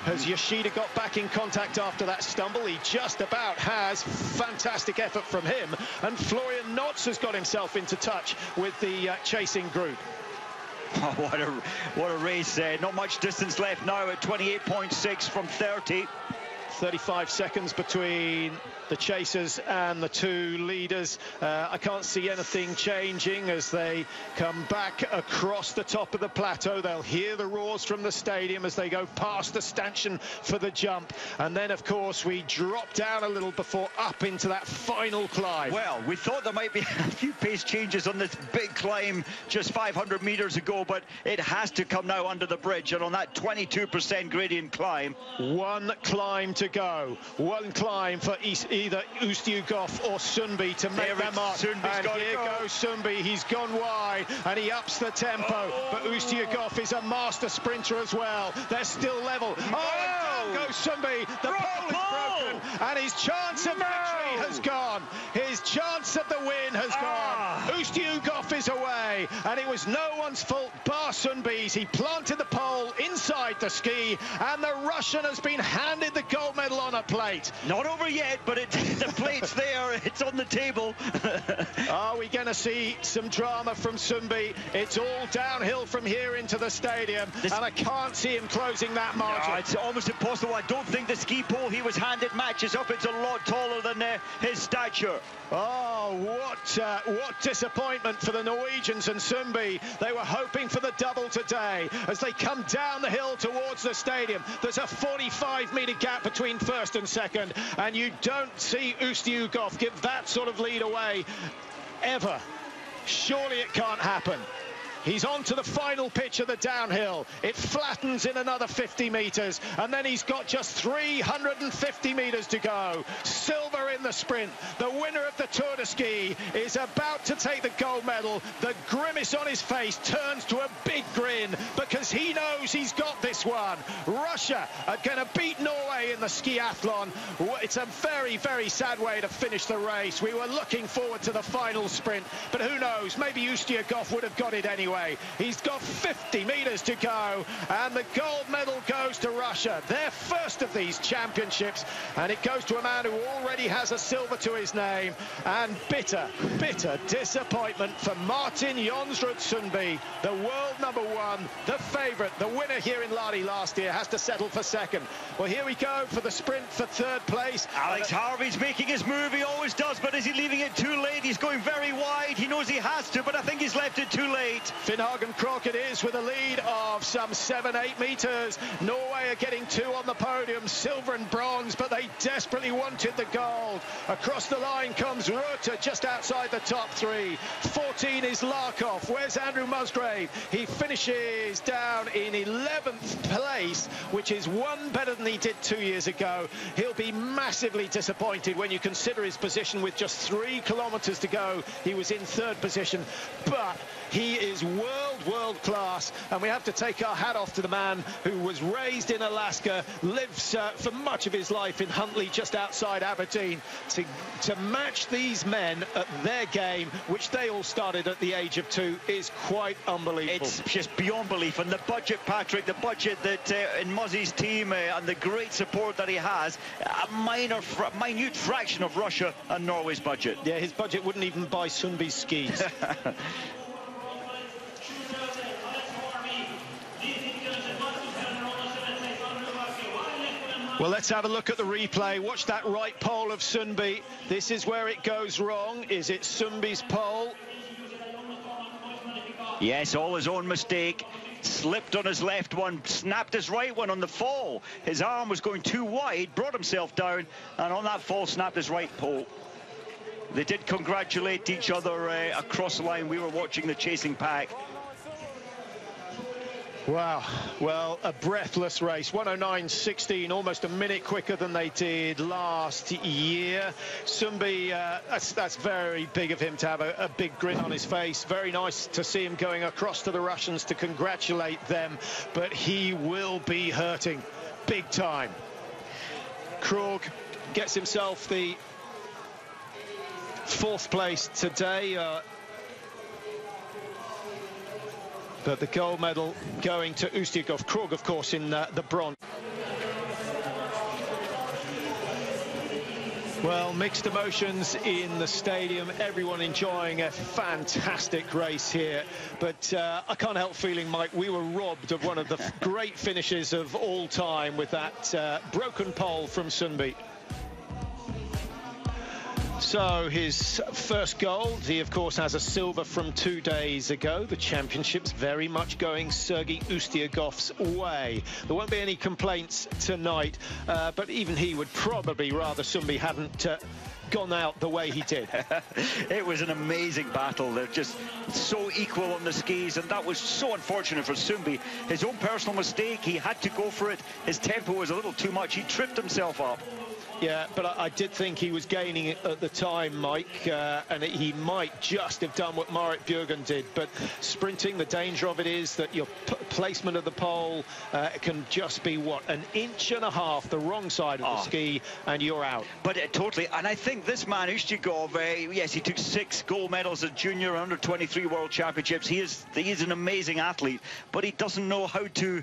Has Yoshida got back in contact after that stumble? He just about has. Fantastic effort from him. And Florian Notz has got himself into touch with the chasing group.
Oh, what a race. Not much distance left now at 28.6 from 30.
35 seconds between the chasers and the two leaders. I can't see anything changing as they come back across the top of the plateau. They'll hear the roars from the stadium as they go past the stanchion for the jump. And then, of course, we drop down a little before up into that final climb.
Well, we thought there might be a few pace changes on this big climb just 500 meters ago, but it has to come now under the bridge. And on that 22% gradient climb,
one climb to go. One climb for either Ustiugov or Sundby to make them up. And here goes Sundby. He's gone wide and he ups the tempo. But Ustiugov is a master sprinter as well. They're still level. And down goes Sundby. The pole is broken and his chance of victory has gone. His chance of the win has gone. Ustiugov is away, and it was no one's fault bar Sundby's. He planted the pole inside the ski, and the Russian has been handed the gold medal on a plate.
Not over yet, but the plate's there. It's on the table.
Are we going to see some drama from Sundby? It's all downhill from here into the stadium, and I can't see him closing that margin.
No, it's almost impossible. I don't think the ski pole he was handed matches up. It's a lot taller than his stature.
Oh, what disappointment for the Norwegians and Sundby. They were hoping for the double today as they come down the hill towards the stadium. There's a 45-meter gap between first and second, and you don't see Ustiugov give that sort of lead away ever. Surely it can't happen. He's on to the final pitch of the downhill. It flattens in another 50 meters, and then he's got just 350 meters to go. Silver in the sprint. The winner of the Tour de Ski is about to take the gold medal. The grimace on his face turns to a big grin because he knows he's got this one. Russia are going to beat Norway in the skiathlon. It's a very, very sad way to finish the race. We were looking forward to the final sprint, but who knows? Maybe Ustiugov would have got it anyway. He's got 50 meters to go, and the gold medal goes to Russia, their first of these championships, and it goes to a man who already has a silver to his name. And bitter, bitter disappointment for Martin Jonsrud Sundby, the world #1, the favourite, the winner here in Lahti last year, has to settle for second. Well, here we go for the sprint for third place.
Alex Harvey's making his move, he always does, but is he leaving it too late? He's going very wide. He knows he has to, but I think he's left it too late.
Finhagen Crockett is with a lead of some 7-8 meters. Norway are getting 2 on the podium, silver and bronze, but they desperately wanted the gold. Across the line comes Rutte just outside the top 3. 14 is Larkov. Where's Andrew Musgrave? He finishes down in 11th place, which is 1 better than he did 2 years ago. He'll be massively disappointed when you consider his position with just 3 kilometers to go. He was in 3rd position, but he is world class, and we have to take our hat off to the man who was raised in Alaska, lives for much of his life in Huntley, just outside Aberdeen. To match these men at their game, which they all started at the age of 2, is quite unbelievable.
It's just beyond belief. And the budget, Patrick, the budget that in Muzzy's team and the great support that he has, a minute fraction of Russia and Norway's budget.
Yeah, his budget wouldn't even buy Sundby's skis. Well, let's have a look at the replay. Watch that right pole of Sundby. This is where it goes wrong. Is it Sundby's pole?
Yes, all his own mistake. Slipped on his left one, snapped his right one on the fall. His arm was going too wide, brought himself down, and on that fall snapped his right pole. They did congratulate each other across the line. We were watching the chasing pack.
Wow, well, a breathless race. 109.16, almost a minute quicker than they did last year. Sumbi, that's very big of him to have a big grin on his face. Very nice to see him going across to the Russians to congratulate them, but he will be hurting big time. Krog gets himself the 4th place today. But the gold medal going to Ustiakov. Krog, of course, in the bronze. Well, mixed emotions in the stadium. Everyone enjoying a fantastic race here. But I can't help feeling, Mike, we were robbed of one of the great finishes of all time with that broken pole from Sundby. So his first gold, he of course has a silver from 2 days ago. The championships very much going Sergei Ustiakov's way. There won't be any complaints tonight, but even he would probably rather Sundby hadn't gone out the way he did.
It was an amazing battle. They're just so equal on the skis, and that was so unfortunate for Sundby. His own personal mistake, he had to go for it. His tempo was a little too much. He tripped himself up.
Yeah, but I did think he was gaining it at the time, Mike, and he might just have done what Marit Bjørgen did. But sprinting, the danger of it is that your placement of the pole can just be, what, an inch and a half the wrong side of the ski, and you're out.
But totally, and I think this man, Ustiakov, yes, he took 6 gold medals at junior under 23 World Championships. He is an amazing athlete, but he doesn't know how to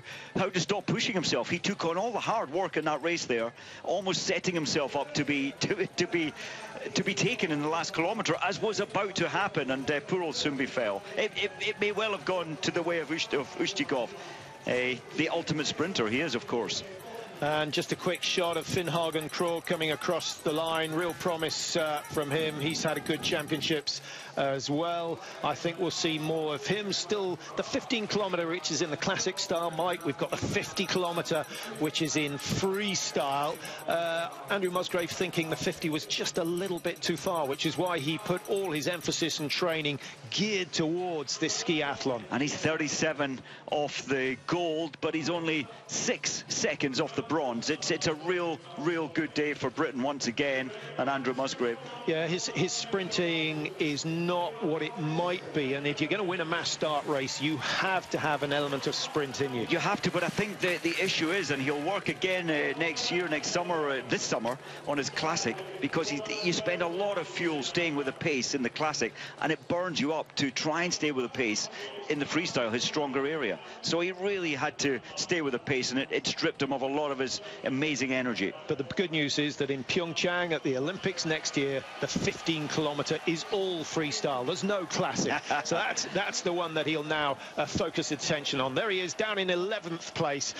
stop pushing himself. He took on all the hard work in that race there, almost setting himself up to be taken in the last kilometre, as was about to happen, and poor old Sundby fell. It may well have gone to the way of Ustiakov, the ultimate sprinter he is, of course.
And just a quick shot of Finnhagen Krog coming across the line. Real promise from him. He's had a good championships as well. I think we'll see more of him. Still, the 15-kilometre, which is in the classic style, Mike. We've got the 50-kilometre, which is in freestyle. Andrew Musgrave thinking the 50 was just a little bit too far, which is why he put all his emphasis and training geared towards this skiathlon.
And he's 37 off the gold, but he's only 6 seconds off the bronze. It's a real good day for Britain once again, and Andrew Musgrave.
Yeah, his sprinting is not what it might be, and if you're going to win a mass start race, you have to have an element of sprint in you.
You have to, but I think the issue is, and he'll work again next summer, this summer, on his classic, because you spend a lot of fuel staying with the pace in the classic, and it burns you up to try and stay with the pace in the freestyle, his stronger area. So he really had to stay with the pace, and it stripped him of a lot of his amazing energy.
But the good news is that in Pyeongchang at the Olympics next year, the 15-kilometre is all freestyle. There's no classic. So that's the one that he'll now focus attention on. There he is, down in 11th place.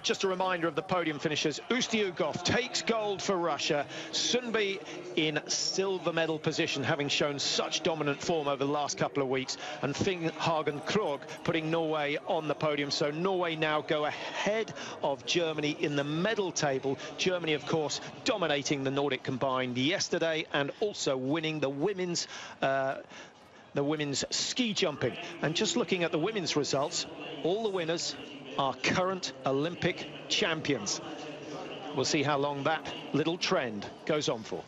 Just a reminder of the podium finishers. Ustiakov takes gold for Russia. Sundby in silver medal position, having shown such dominant form over the last couple of weeks. And Finnhagen Krog putting Norway on the podium. So Norway now go ahead of Germany in the medal table. Germany, of course, dominating the Nordic combined yesterday and also winning the women's ski jumping. And just looking at the women's results, all the winners are current Olympic champions. We'll see how long that little trend goes on for.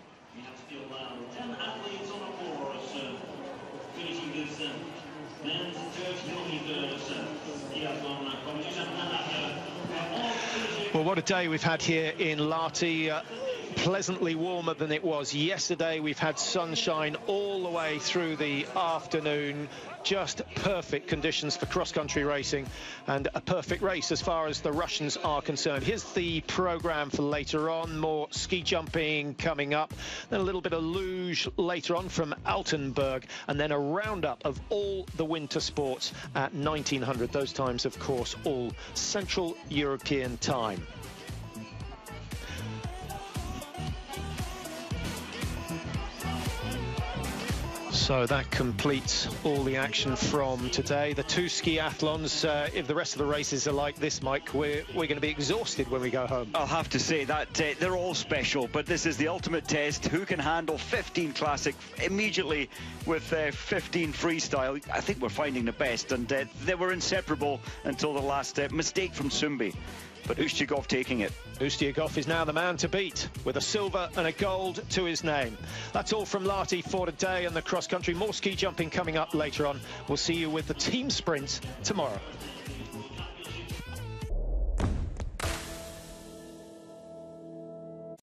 Well, what a day we've had here in Lahti. Pleasantly warmer than it was yesterday. We've had sunshine all the way through the afternoon. Just perfect conditions for cross-country racing, and a perfect race as far as the Russians are concerned. Here's the program for later on. More ski jumping coming up, then a little bit of luge later on from Altenburg, and then a roundup of all the winter sports at 1900. Those times, of course, all Central European time. So that completes all the action from today. The 2 skiathlons. If the rest of the races are like this, Mike, we're going to be exhausted when we go home.
I'll have to say that they're all special, but this is the ultimate test. Who can handle 15 classic immediately with 15 freestyle? I think we're finding the best, and they were inseparable until the last mistake from Sumbi. But Ustiakov taking it.
Ustiakov is now the man to beat, with a silver and a gold to his name. That's all from Lahti for today and the cross country. More ski jumping coming up later on. We'll see you with the team sprint tomorrow.